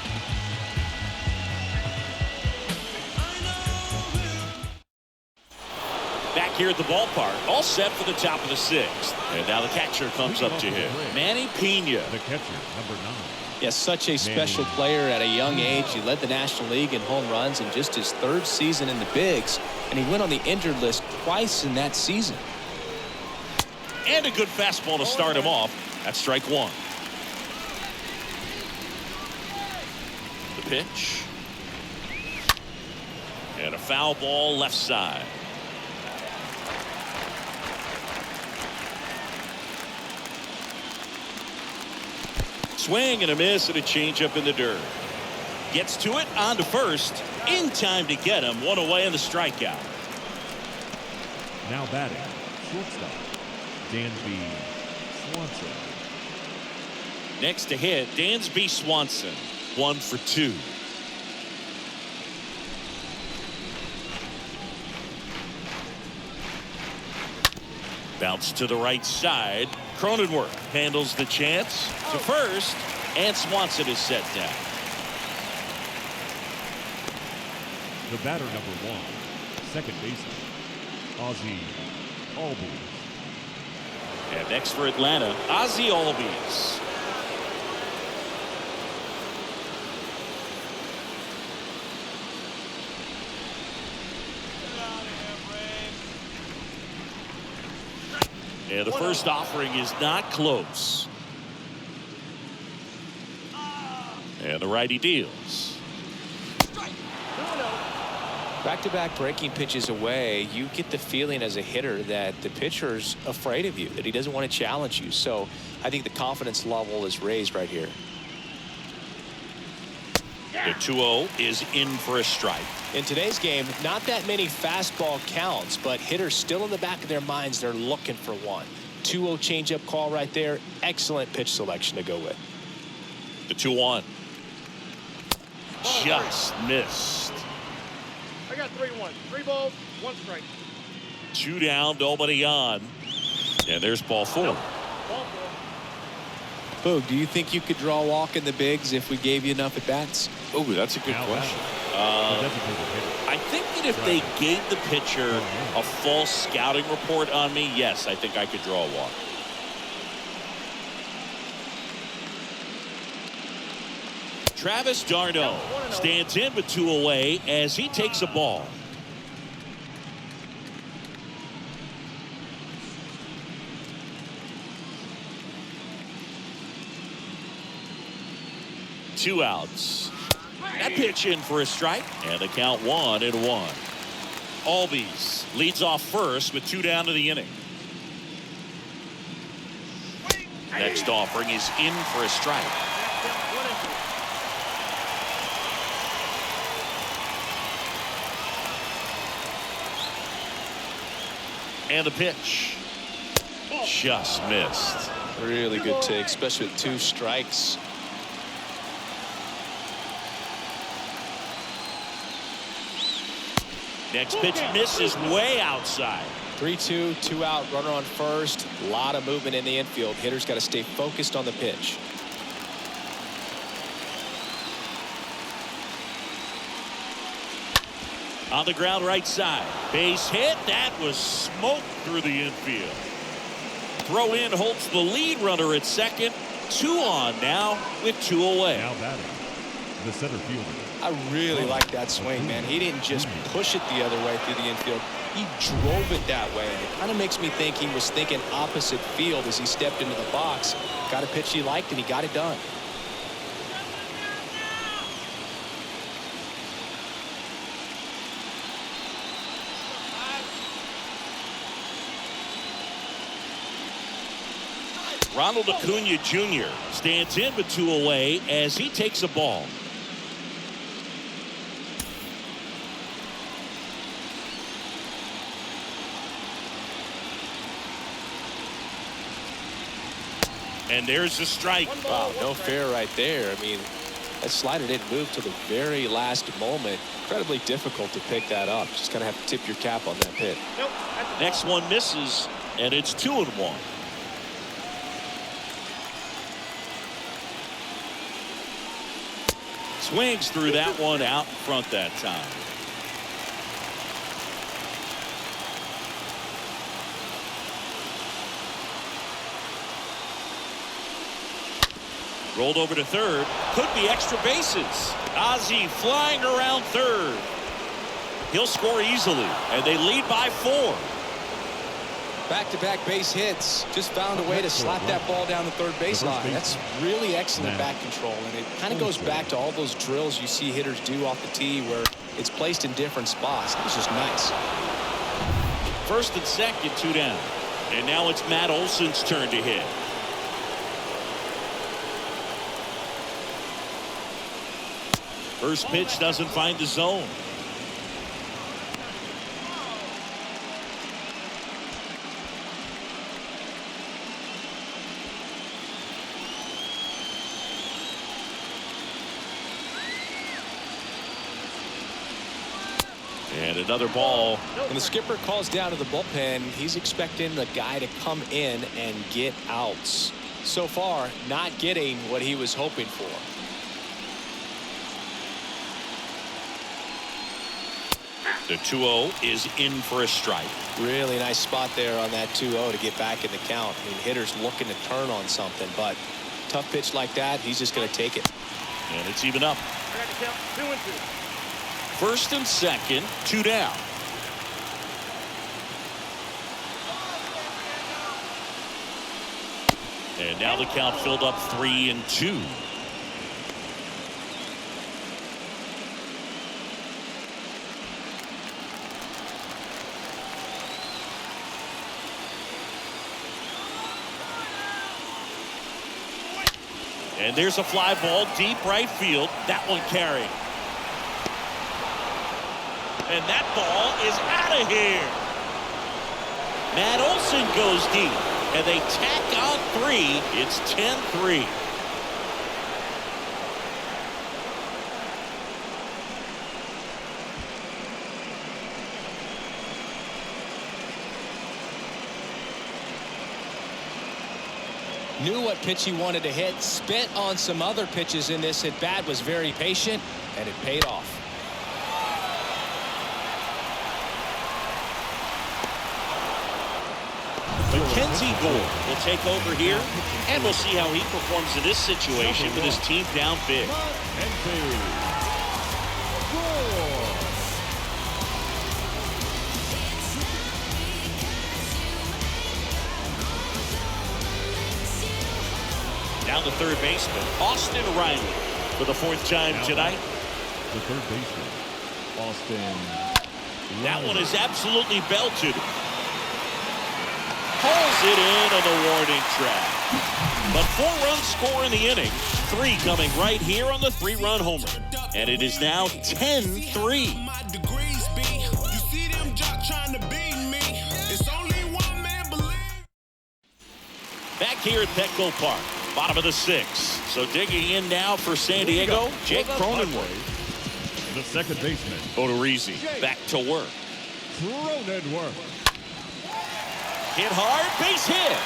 Back here at the ballpark, all set for the top of the 6th. And now the catcher comes up to him. Manny Pena. The catcher, number 9. Yes, such a special player at a young age. He led the National League in home runs in just his 3rd season in the bigs, and he went on the injured list twice in that season. And a good fastball to start him off. That's strike 1. The pitch. And a foul ball left side. Swing and a miss and a changeup in the dirt. Gets to it, on to first. In time to get him. 1 away in the strikeout. Now batting, shortstop, Dansby Swanson. Next to hit, Dansby Swanson. 1 for 2. Bounce to the right side. Cronenworth handles the chance to first, and Swanson is set down. The batter, number 1, second baseman, Ozzie Albies. And next for Atlanta, Ozzie Albies. And the first offering is not close. And the righty deals. Back-to-back breaking pitches away, you get the feeling as a hitter that the pitcher's afraid of you, that he doesn't want to challenge you. So I think the confidence level is raised right here. The 2-0 is in for a strike. In today's game, not that many fastball counts, but hitters still in the back of their minds, they're looking for one. 2-0 changeup call right there. Excellent pitch selection to go with. The 2-1. Just missed. I got 3-1. 3 balls, 1 strike. 2 down, nobody on. And there's ball 4. Ball 4. Boog, do you think you could draw a walk in the bigs if we gave you enough at bats? Oh, that's a good question. I think that if they gave the pitcher a false scouting report on me, yes, I think I could draw a walk. Travis d'Arnaud stands in with 2 away as he takes a ball. Two outs. That pitch in for a strike, and the count 1-1. Albies leads off first with 2 down to the inning. Next offering is in for a strike. And the pitch just missed. Really good take, especially with 2 strikes. Next pitch misses way outside. 3-2, 2 out, runner on first. A lot of movement in the infield. Hitter's got to stay focused on the pitch. On the ground right side. Base hit. That was smoke through the infield. Throw in holds the lead runner at second. 2 on now with 2 away. Now batting, the center fielder. I really like that swing, man. He didn't just push it the other way through the infield. He drove it that way. And it kind of makes me think he was thinking opposite field as he stepped into the box. Got a pitch he liked, and he got it done. Ronald Acuna Jr. stands in with 2 away as he takes a ball. And there's the strike. Wow, no fair right there. I mean, that slider didn't move till the very last moment. Incredibly difficult to pick that up. Just kind of have to tip your cap on that pitch. Next one misses, and it's 2-1. Swings through that one out in front that time. Rolled over to third. Could be extra bases. Ozzie flying around third. He'll score easily, and they lead by 4. Back-to-back base hits. Just found a way to slap that ball down the third baseline. That's really excellent back control, and it kind of goes back to all those drills you see hitters do off the tee where it's placed in different spots. It's just nice. First and second, 2 down. And now it's Matt Olson's turn to hit. First pitch doesn't find the zone. And another ball. When the skipper calls down to the bullpen, he's expecting the guy to come in and get outs. So far, not getting what he was hoping for. The 2-0 is in for a strike. Really nice spot there on that 2-0 to get back in the count. I mean, hitter's looking to turn on something, but tough pitch like that, he's just going to take it. And it's even up. I got to count 2-2. First and second, 2 down. And now the count filled up 3-2. And there's a fly ball deep right field. That one carrying. And that ball is out of here. Matt Olson goes deep. And they tack on 3. It's 10-3. Knew what pitch he wanted to hit. Spent on some other pitches in this at bat. Was very patient, and it paid off. Mackenzie Gore will take over here, and we'll see how he performs in this situation with his team down big. Down the third baseman, Austin Riley, for the 4th time tonight. The third baseman, Austin. That one is absolutely belted. Pulls it in on the warning track. But 4-run score in the inning. 3 coming right here on the 3-run homer. And it is now 10-3. Back here at Petco Park, bottom of the 6th. So digging in now for San Diego, Jake Cronenworth. The second baseman, Odorizzi back to work. Cronenworth. Hit hard, base hit.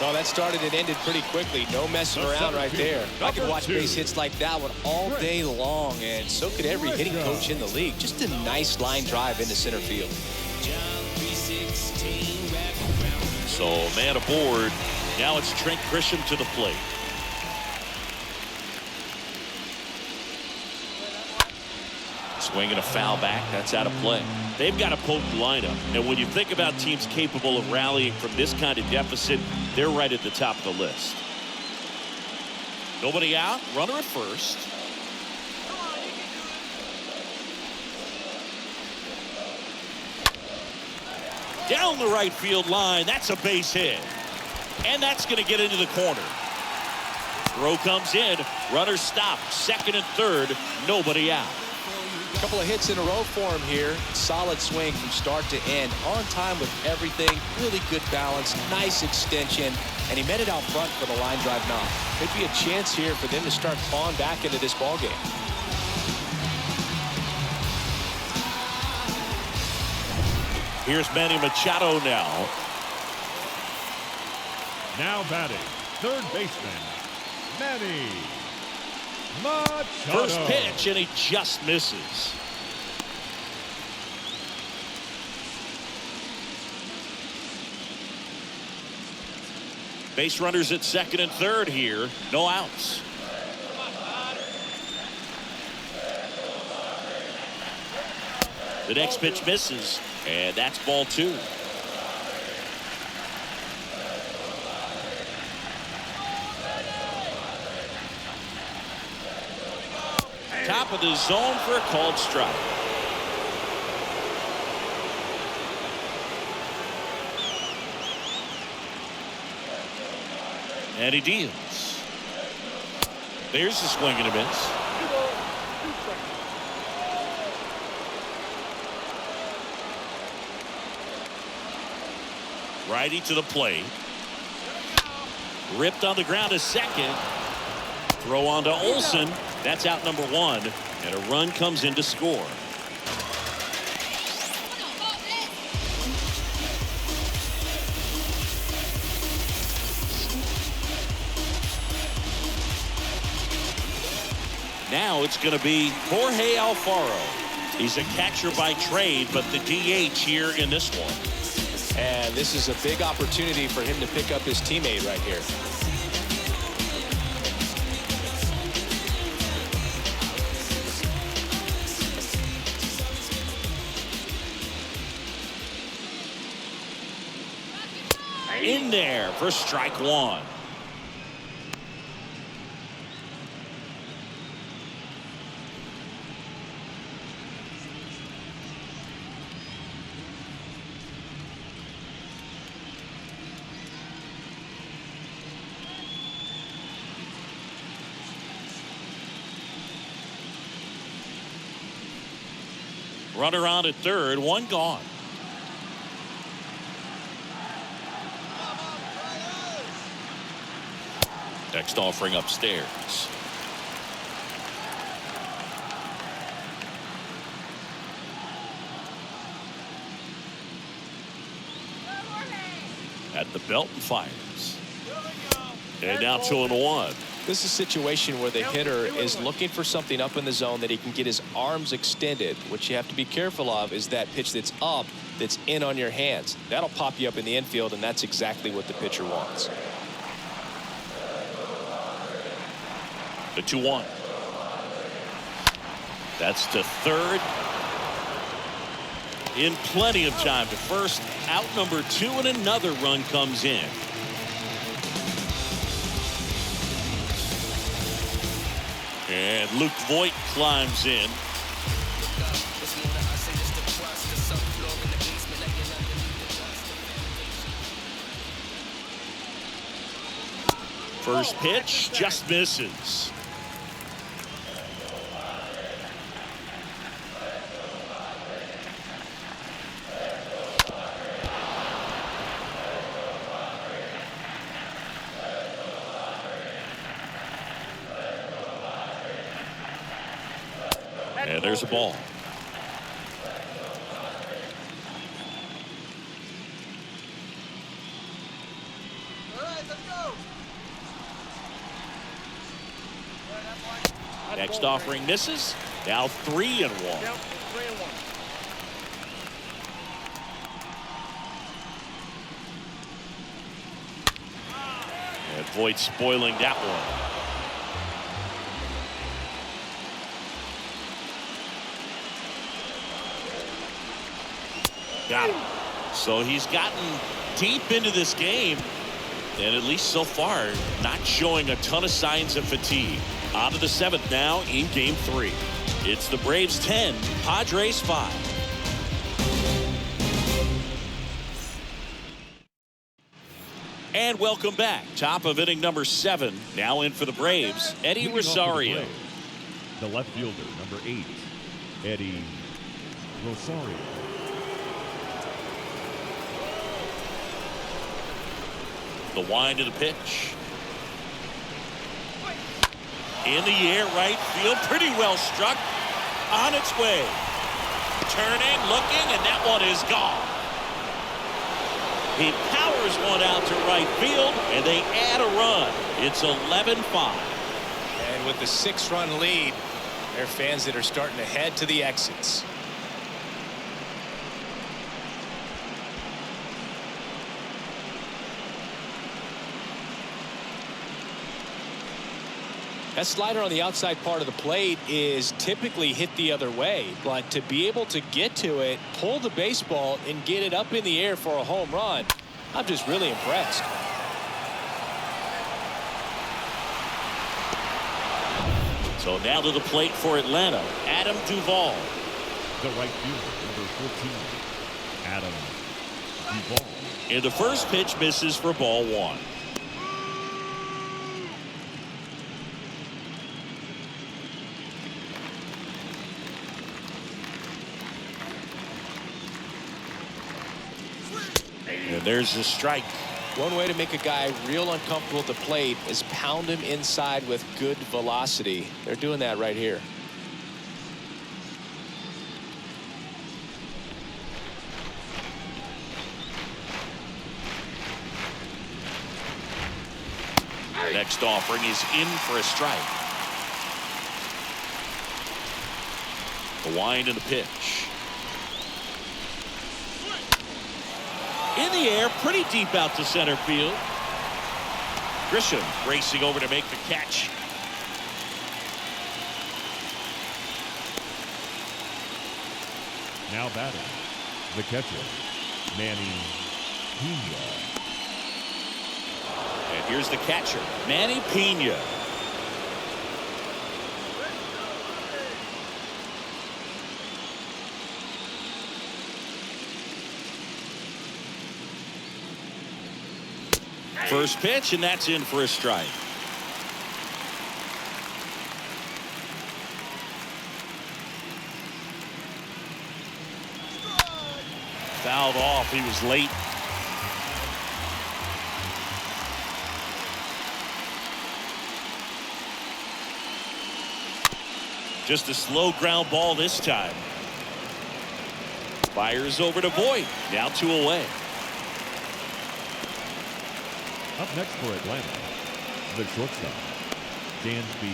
Well, that started and ended pretty quickly. No messing around right there. I could watch base hits like that one all day long, and so could every hitting coach in the league. Just a nice line drive into center field. So man aboard. Now it's Trent Grisham to the plate. Swinging a foul back. That's out of play. They've got a potent lineup. And when you think about teams capable of rallying from this kind of deficit, they're right at the top of the list. Nobody out. Runner at first. Down the right field line. That's a base hit. And that's going to get into the corner. Throw comes in. Runner stopped. Second and third. Nobody out. A couple of hits in a row for him here. Solid swing from start to end. On time with everything. Really good balance. Nice extension. And he met it out front for the line drive knock. Could be a chance here for them to start clawing back into this ball game. Here's Manny Machado now. Now batting, third baseman, Manny Machado. First pitch, and he just misses. Base runners at second and third here. No outs. The next pitch misses, and that's ball 2. Top of the zone for a called strike. And he deals. There's the swing and a miss. Righty to the plate. Ripped on the ground to second. Throw on to Olsen. That's out number 1. And a run comes in to score. Now it's going to be Jorge Alfaro. He's a catcher by trade, but the DH here in this one. And this is a big opportunity for him to pick up his teammate right here. In there for strike 1. Runner on at third, 1 gone. Next offering upstairs. At the belt and fires. And now 2-1. This is a situation where the hitter is looking for something up in the zone that he can get his arms extended. What you have to be careful of is that pitch that's up, that's in on your hands. That'll pop you up in the infield, and that's exactly what the pitcher wants. The 2-1. That's to third. In plenty of time to first. Out number 2, and another run comes in. And Luke Voit climbs in. First pitch just misses. And there's a ball. Next offering misses. Now 3-1. Yep, 3-1. And Voit spoiling that one. Got him. So he's gotten deep into this game, and at least so far, not showing a ton of signs of fatigue. On to the 7th now in Game 3. It's the Braves 10, Padres 5. And welcome back. Top of inning number 7. Now in for the Braves, Eddie Leading off for the Rosario. Braves, the left fielder, number 8, Eddie Rosario. The wind of the pitch. In the air, right field, pretty well struck. On its way. Turning, looking, and that one is gone. He powers one out to right field, and they add a run. It's 11-5. And with the 6-run lead, there are fans that are starting to head to the exits. That slider on the outside part of the plate is typically hit the other way, but to be able to get to it, pull the baseball, and get it up in the air for a home run, I'm just really impressed. So now to the plate for Atlanta, Adam Duvall. The right fielder, number 14, Adam Duvall. And the first pitch misses for ball 1. And there's the strike. One way to make a guy real uncomfortable at the plate is pound him inside with good velocity. They're doing that right here. Next offering is in for a strike. The wind and the pitch. In the air, pretty deep out to center field. Grisham racing over to make the catch. Now batting, the catcher, Manny Pena. And here's the catcher, Manny Pena. First pitch, and that's in for a strike. Fouled off. He was late. Just a slow ground ball this time. Fires over to Voit. Now 2 away. Up next for Atlanta, the shortstop, Dansby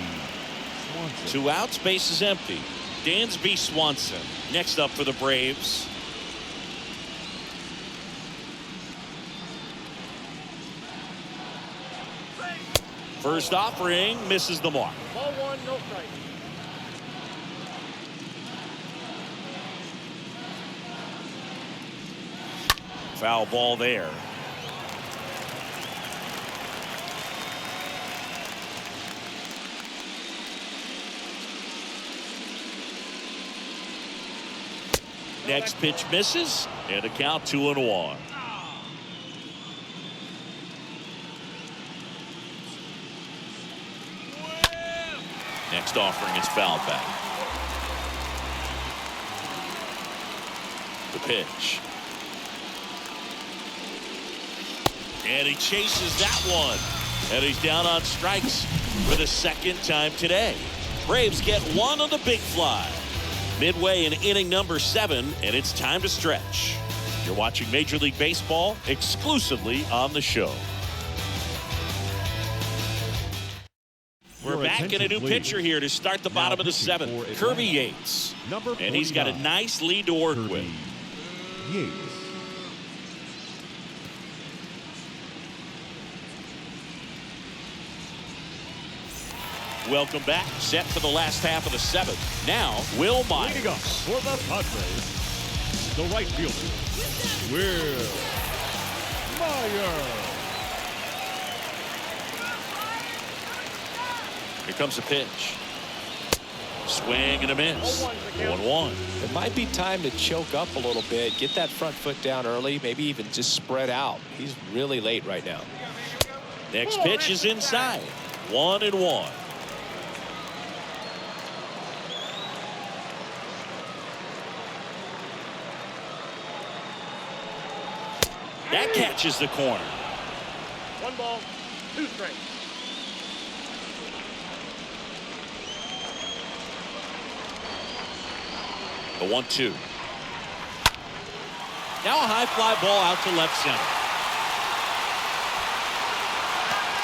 Swanson. 2 outs, base is empty. Dansby Swanson next up for the Braves. First offering misses the mark. Ball 1, no strike. Foul ball there. Next pitch misses, and a count 2-1. Next offering is fouled back. The pitch. And he chases that one. And he's down on strikes for the second time today. Braves get one on the big fly. Midway in inning number 7, and it's time to stretch. You're watching Major League Baseball exclusively on the show. We're Your back in a attention, new please. pitcher here to start the Now bottom of the pitching 7th. for Atlanta, Kirby Yates. number And he's got a 49, nice lead to work Kirby with. Yates. Welcome back. Set for the last half of the 7th. Now, Will Leading up Myers. for the Padres, the right fielder, Will Myers. Here comes the pitch. Swing and a miss. 1-1. It might be time to choke up a little bit, get that front foot down early, maybe even just spread out. He's really late right now. Next pitch is inside. 1-1. That catches the corner. 1 ball, 2 strikes. The 1-2. Now a high fly ball out to left center.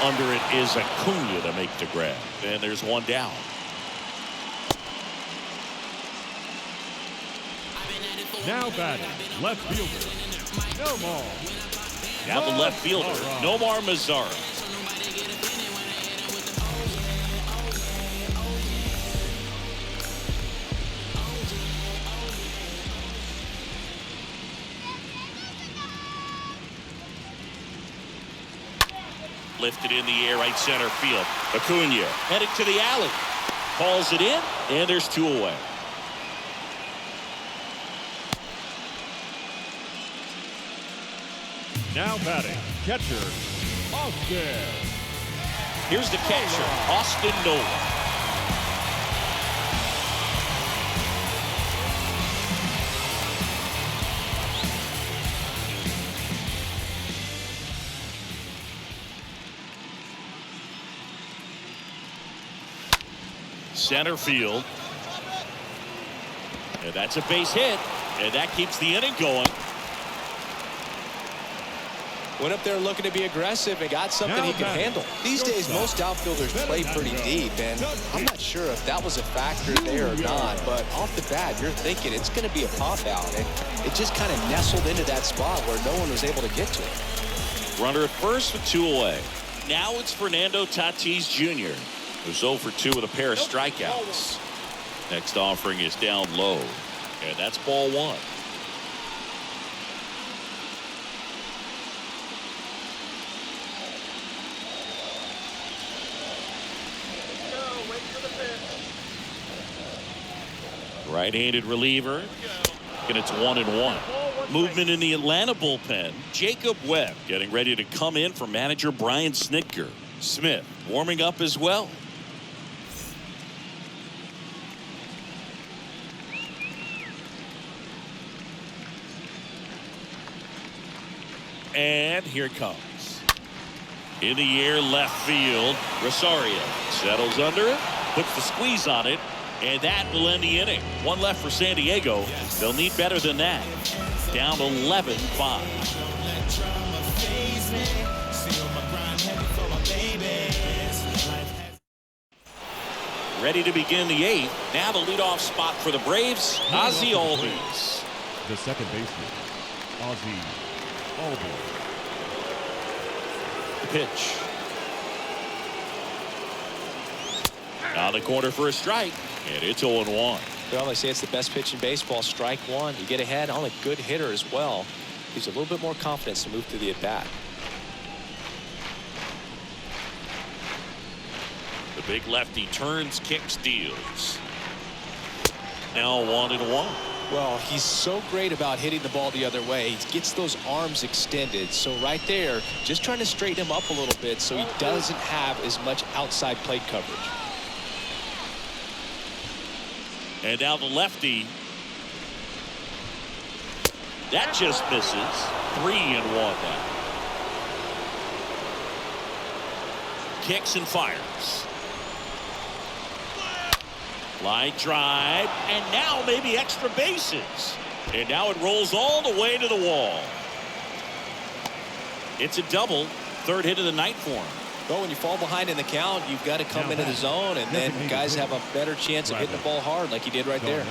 Under it is Acuna to make the grab. And there's one down. Now batting, left fielder, Nomar. Now the left fielder, Nomar Mazara. Lifted in the air, right center field. Acuna heading to the alley. Calls it in, and there's 2 away. Now batting, catcher, Austin. Here's the catcher, Austin Nola. Center field. And that's a base hit. And that keeps the inning going. Went up there looking to be aggressive and got something Now he can batting, handle. These days, shortstop, most outfielders play pretty deep, and I'm not sure if that was a factor there or not, but off the bat, you're thinking it's going to be a pop-out, and it just kind of nestled into that spot where no one was able to get to it. Runner at first with 2 away. Now it's Fernando Tatis Jr., who's 0 for 2 with a pair of strikeouts. Next offering is down low, and that's ball 1. Wait for the pitch. Right-handed reliever, and it's 1-1. Movement in the Atlanta bullpen. Jacob Webb getting ready to come in for manager Brian Snitker. Smith warming up as well. And here it comes. In the air, left field. Rosario settles under it, puts the squeeze on it, and that will end the inning. 1 left for San Diego. They'll need better than that. Down 11-5. Ready to begin the 8th. Now the leadoff spot for the Braves, Ozzie Albies. The second baseman, Ozzie Albies. The pitch. On the corner for a strike, and it's 0-1. Well, they say it's the best pitch in baseball. Strike one. You get ahead on a good hitter as well. Gives you a little bit more confidence to move through the at-bat. The big lefty turns, kicks, deals. Now 1-1. Well, he's so great about hitting the ball the other way. He gets those arms extended. So right there, just trying to straighten him up a little bit so he doesn't have as much outside plate coverage. And now the lefty. That just misses. 3-1 now. Kicks and fires. Line drive, and now maybe extra bases. And now it rolls all the way to the wall. It's a double. Third hit of the night for him. Well, when you fall behind in the count, you've got to come into the zone, and then guys have a better chance of hitting the ball hard like he did right there.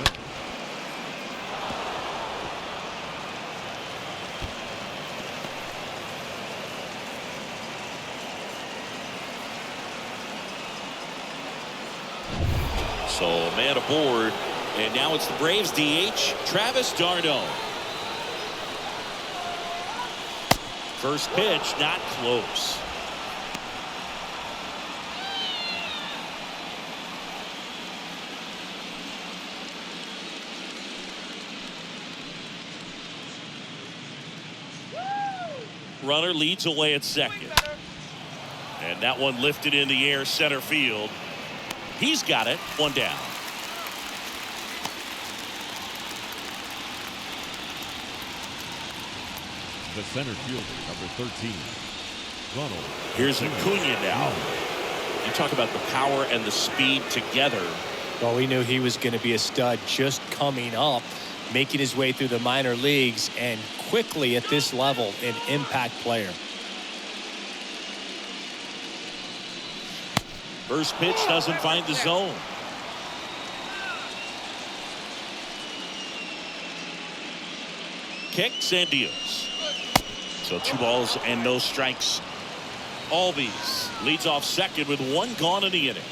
So a man aboard, and now it's the Braves DH, Travis d'Arnaud. First pitch, not close. Runner leads away at second. And that one lifted in the air center field. He's got it. One down. The center fielder, number 13, Ronald. Here's Acuna now. You talk about the power and the speed together. Well, we knew he was going to be a stud just coming up, making his way through the minor leagues, and quickly at this level, an impact player. First pitch doesn't find the zone. Kicks and deals. So 2 balls and no strikes. Albies leads off second with 1 gone in the inning.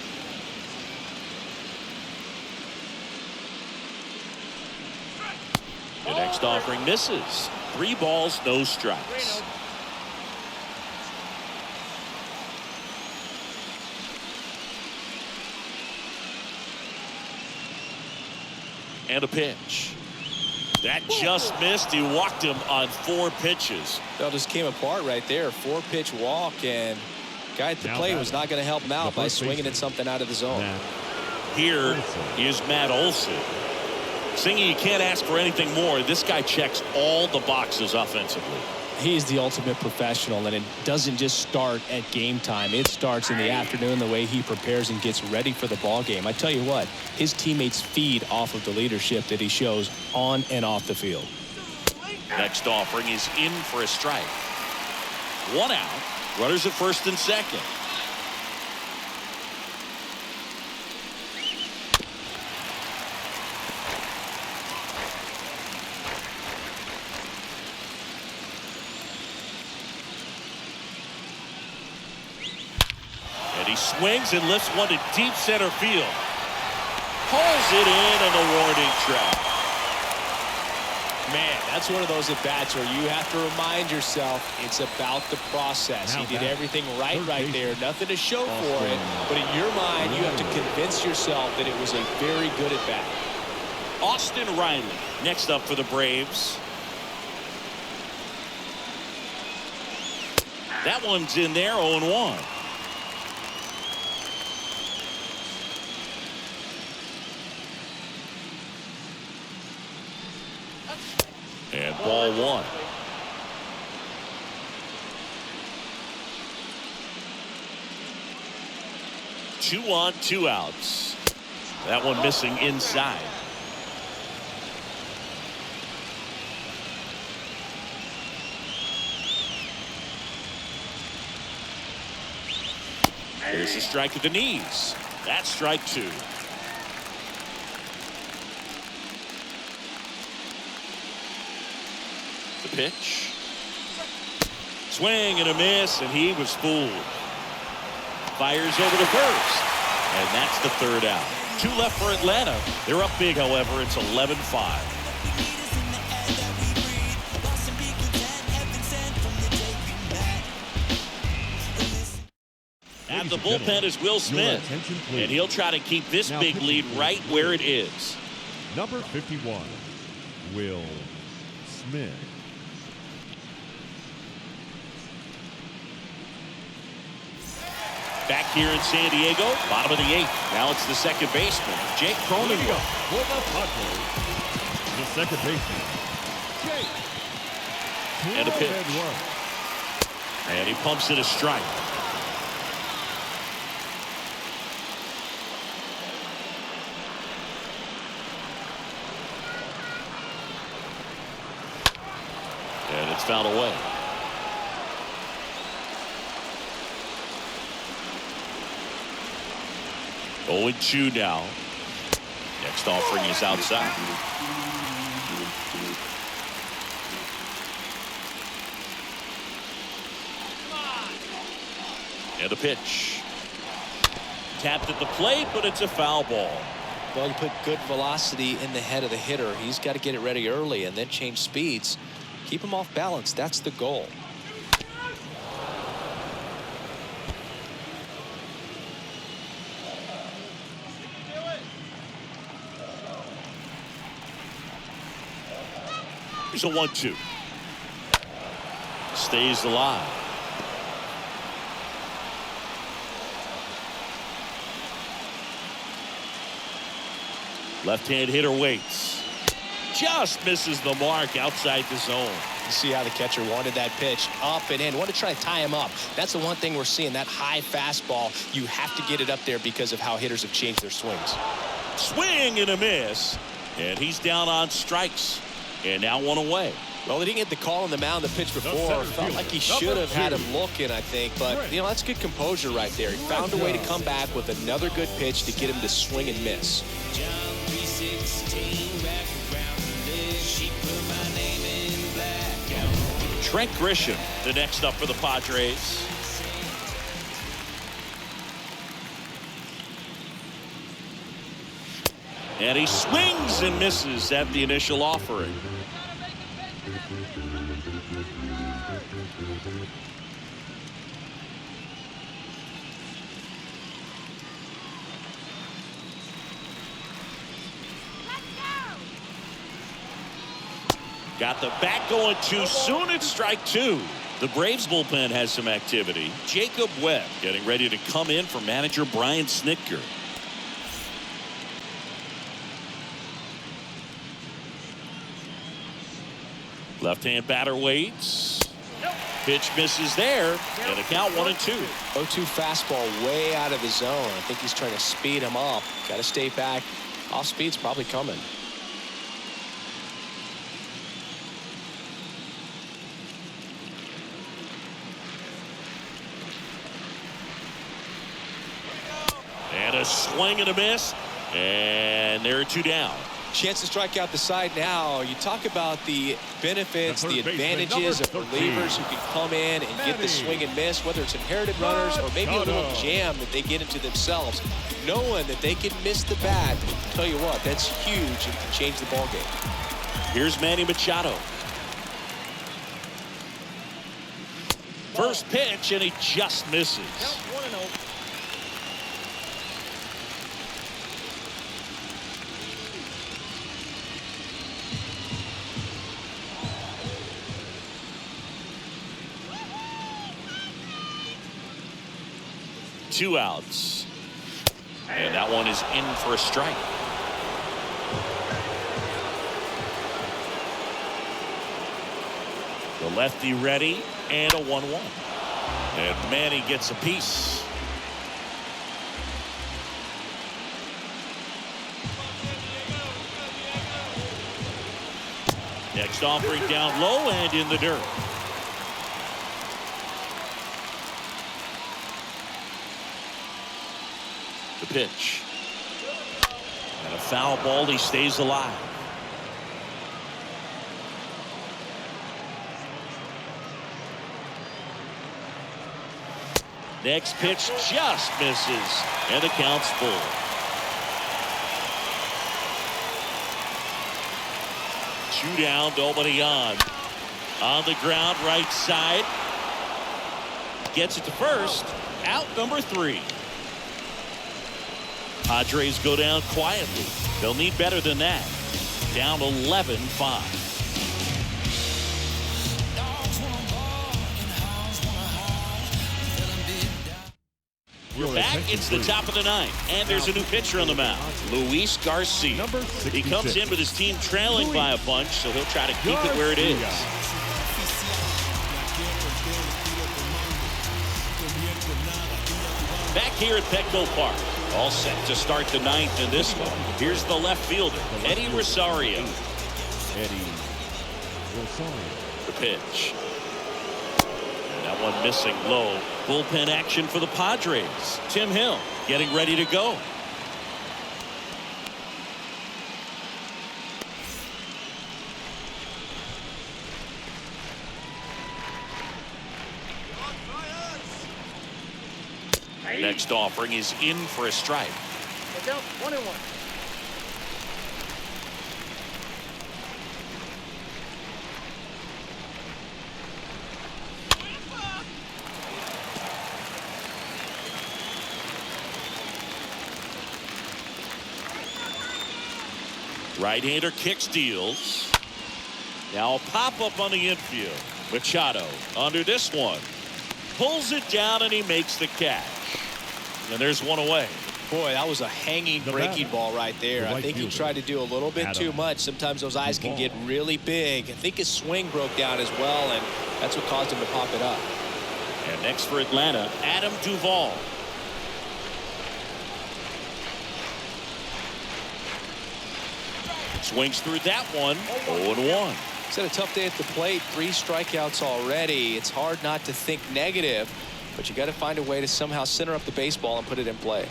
The next offering misses. 3 balls, no strikes. And a pitch. That just missed. He walked him on 4 pitches. That just came apart right there. 4-pitch walk, and guy at the plate was not going to help him out by swinging at something out of the zone. Here is Matt Olson. Singy, you can't ask for anything more. This guy checks all the boxes offensively. He is the ultimate professional, and it doesn't just start at game time. It starts in the afternoon, the way he prepares and gets ready for the ball game. I tell you what, his teammates feed off of the leadership that he shows on and off the field. Next offering is in for a strike. 1 out. Runners at first and second. And he swings and lifts one to deep center field. Pulls it in on the warning track. Man, that's one of those at-bats where you have to remind yourself it's about the process. He did everything right there. Nothing to show for it. But in your mind, you have to convince yourself that it was a very good at-bat. Austin Riley next up for the Braves. That one's in there, 0-1. And ball 1. Two on, 2 outs. That one missing inside. Here's a strike at the knees. That's strike 2. The pitch. Swing and a miss, and he was fooled. Fires over to first, and that's the 3rd out. 2 left for Atlanta. They're up big, however. It's 11-5. And the bullpen is Will Smith, and he'll try to keep this big lead right where it is. Number 51, Will Smith. Back here in San Diego, bottom of the 8th. Now it's the second baseman, Jake Cronenworth. For the Padres, the second baseman, Jake. And a pitch. And he pumps it a strike. And it's fouled away. Oh, 2 now. Next offering is outside. And a pitch. Tapped at the plate, but it's a foul ball. Well, you put good velocity in the head of the hitter. He's got to get it ready early and then change speeds. Keep him off balance. That's the goal. Here's a 1-2. Stays alive. Left-hand hitter waits. Just misses the mark outside the zone. You see how the catcher wanted that pitch up and in. Want to try to tie him up. That's the one thing we're seeing, that high fastball. You have to get it up there because of how hitters have changed their swings. Swing and a miss. And he's down on strikes. And now 1 away. Well, he didn't get the call on the mound the pitch before. Felt like he should have had him looking, I think. But, you know, that's good composure right there. He found a way to come back with another good pitch to get him to swing and miss. Trent Grisham, the next up for the Padres. And he swings and misses at the initial offering. Got the bat going too soon. It's strike 2. The Braves bullpen has some activity. Jacob Webb getting ready to come in for manager Brian Snitker. Left-hand batter waits. Pitch misses there, and a count 1-2. 0-2 fastball way out of the zone. I think he's trying to speed him up. Got to stay back. Off speed's probably coming. And a swing and a miss, and there are 2 down. Chance to strike out the side now. You talk about the benefits, the advantages of relievers who can come in and get the swing and miss, whether it's inherited runners or maybe a little jam that they get into themselves. Knowing that they can miss the bat, tell you what, that's huge and can change the ball game. Here's Manny Machado. First pitch, and he just misses. 1-0. Two outs. And that one is in for a strike. The lefty ready, and a 1-1. And Manny gets a piece. Next offering down low and in the dirt. The The pitch. And a foul ball. He stays alive. Next pitch just misses, and the count's full. Two down, nobody on. On the ground, right side. Gets it to first. Out number 3. Padres go down quietly. They'll need better than that. Down 11-5. We're back. It's the top of the 9th, and there's a new pitcher on the mound, Luis Garcia. Number He comes in with his team trailing by a bunch, so he'll try to keep it where it is. Back here at Petco Park, all set to start the 9th in this one. Here's the left fielder, Eddie Rosario. Eddie Rosario. The pitch. That one missing low. Bullpen action for the Padres. Tim Hill getting ready to go. Next offering is in for a strike. Look out, 1-1. Right-hander kicks, deals. Now a pop-up on the infield. Machado under this one. Pulls it down, and he makes the catch. And there's one away. Boy, that was a hanging breaking ball right there. I think he tried to do a little bit too much. Sometimes those eyes can get really big. I think his swing broke down as well, and that's what caused him to pop it up. And next for Atlanta, Adam Duvall. Swings through that one. 0-1. He's had a tough day at the plate. 3 strikeouts already. It's hard not to think negative, but you got to find a way to somehow center up the baseball and put it in play.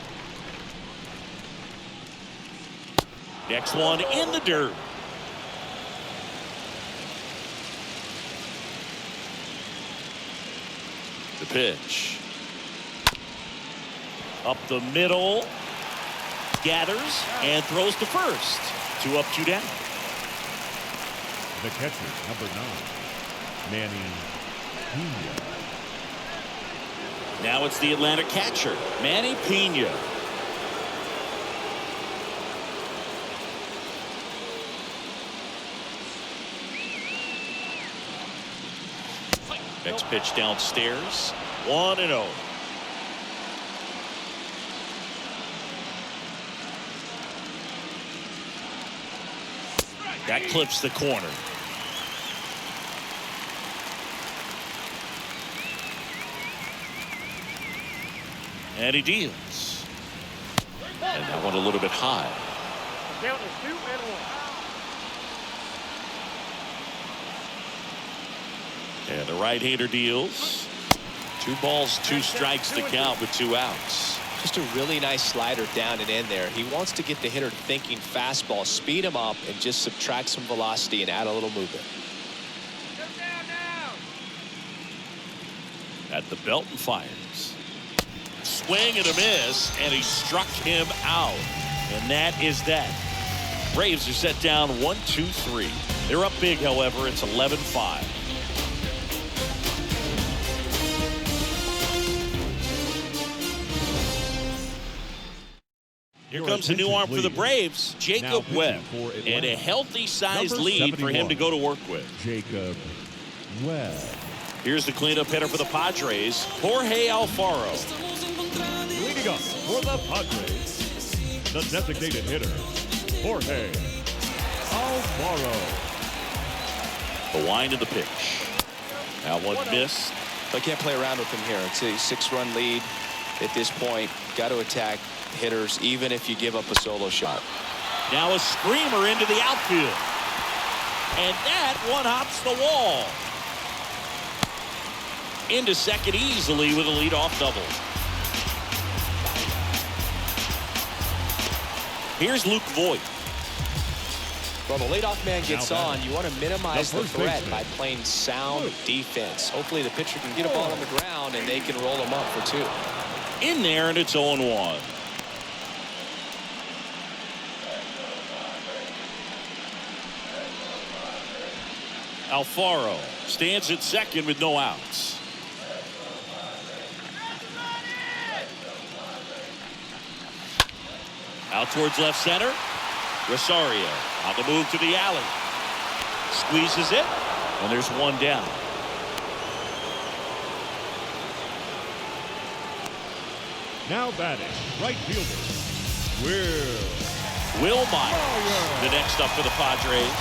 Next one in the dirt. The pitch. Up the middle. Gathers and throws to first. 2 up, 2 down. The catcher, number 9, Manny Pena. Now it's the Atlanta catcher, Manny Pena. Next pitch downstairs. 1-0. That clips the corner. And he deals. And that one a little bit high. Count is 2-1. And the right-hander deals. 2 balls, 2 strikes to count with 2 outs. Just a really nice slider down and in there. He wants to get the hitter thinking fastball, speed him up, and just subtract some velocity and add a little movement. At the belt and fires. Swing and a miss, and he struck him out. And that is that. Braves are set down 1-2-3. They're up big, however. It's 11-5. Here comes a new arm for the Braves, Jacob Webb, and a healthy-sized lead for him to go to work with. Jacob Webb. Here's the cleanup hitter for the Padres, Jorge Alfaro. Leading up for the Padres, the designated hitter, Jorge Alfaro. The wind of the pitch. That one missed. I can't play around with him here. It's a 6-run lead at this point. Got to attack hitters, even if you give up a solo shot. Now a screamer into the outfield. And that one hops the wall. Into second easily with a leadoff double. Here's Luke Voigt. Well, the leadoff man gets Now on. You want to minimize the first threat baseman. by playing sound defense. Hopefully the pitcher can get a ball on the ground and they can roll him up for 2. In there, and it's 0-1. Alfaro stands at second with no outs. Out towards left center. Rosario on the move to the alley. Squeezes it, and there's one down. Now batting, right fielder, Will Myers, the next up for the Padres.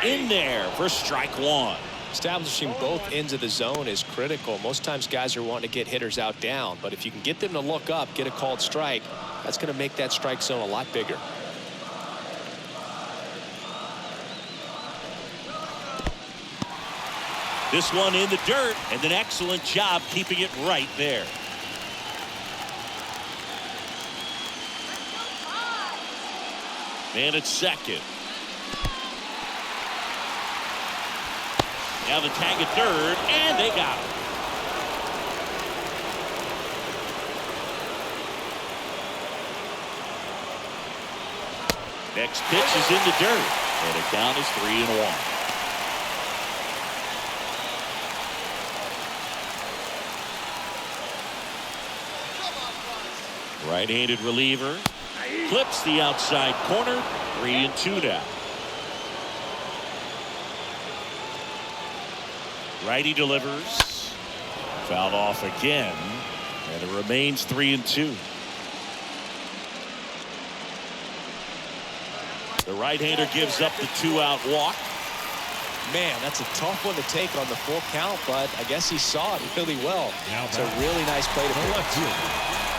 In there for strike 1. Establishing both ends of the zone is critical. Most times guys are wanting to get hitters out down, but if you can get them to look up, get a called strike, that's going to make that strike zone a lot bigger. This one in the dirt, and an excellent job keeping it right there. Man at second. Now the tag at third, and they got him. Next pitch is in the dirt, and it count is 3-1. Right-handed reliever clips the outside corner. 3-2 now. Righty delivers. Fouled off again, and it remains 3-2. The right-hander gives up the 2-out walk. Man, that's a tough one to take on the full count, but I guess he saw it really well. It's a really nice play to make.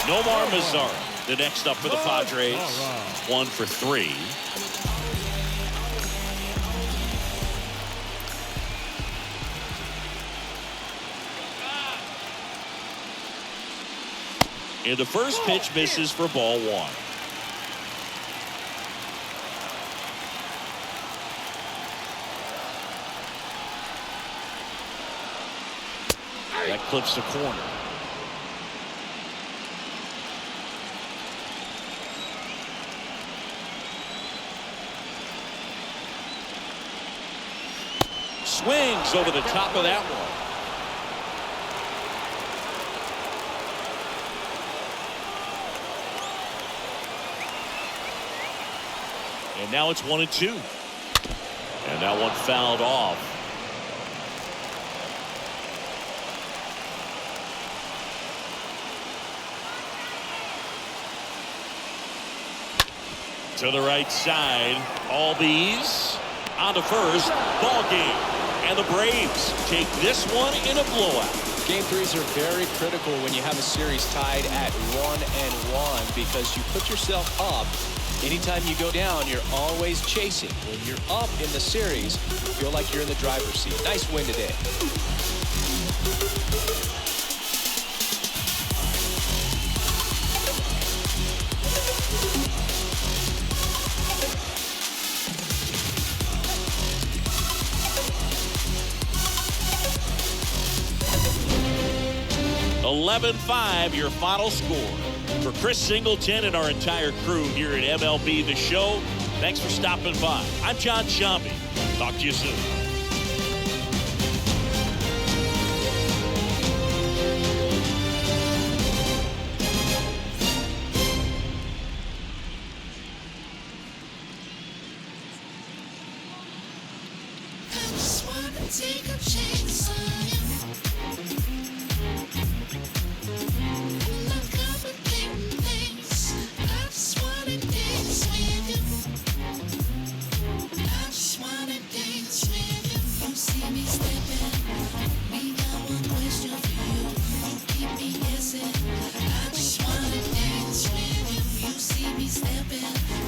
Nomar Mazara, the next up for the Padres. 1 for 3. And the first pitch misses for ball 1. That clips the corner. Swings over the top of that one. And now it's 1-2. And that one fouled off. To the right side. Albies on to first. Ball game. And the Braves take this one in a blowout. Game 3s are very critical when you have a series tied at 1-1 because you put yourself up. Anytime you go down, you're always chasing. When you're up in the series, you feel like you're in the driver's seat. Nice win today. (11-5) your final score. For Chris Singleton and our entire crew here at MLB The Show, thanks for stopping by. I'm John Shambi. Talk to you soon. Take a chance on you. Look up and things. I just wanna stepping.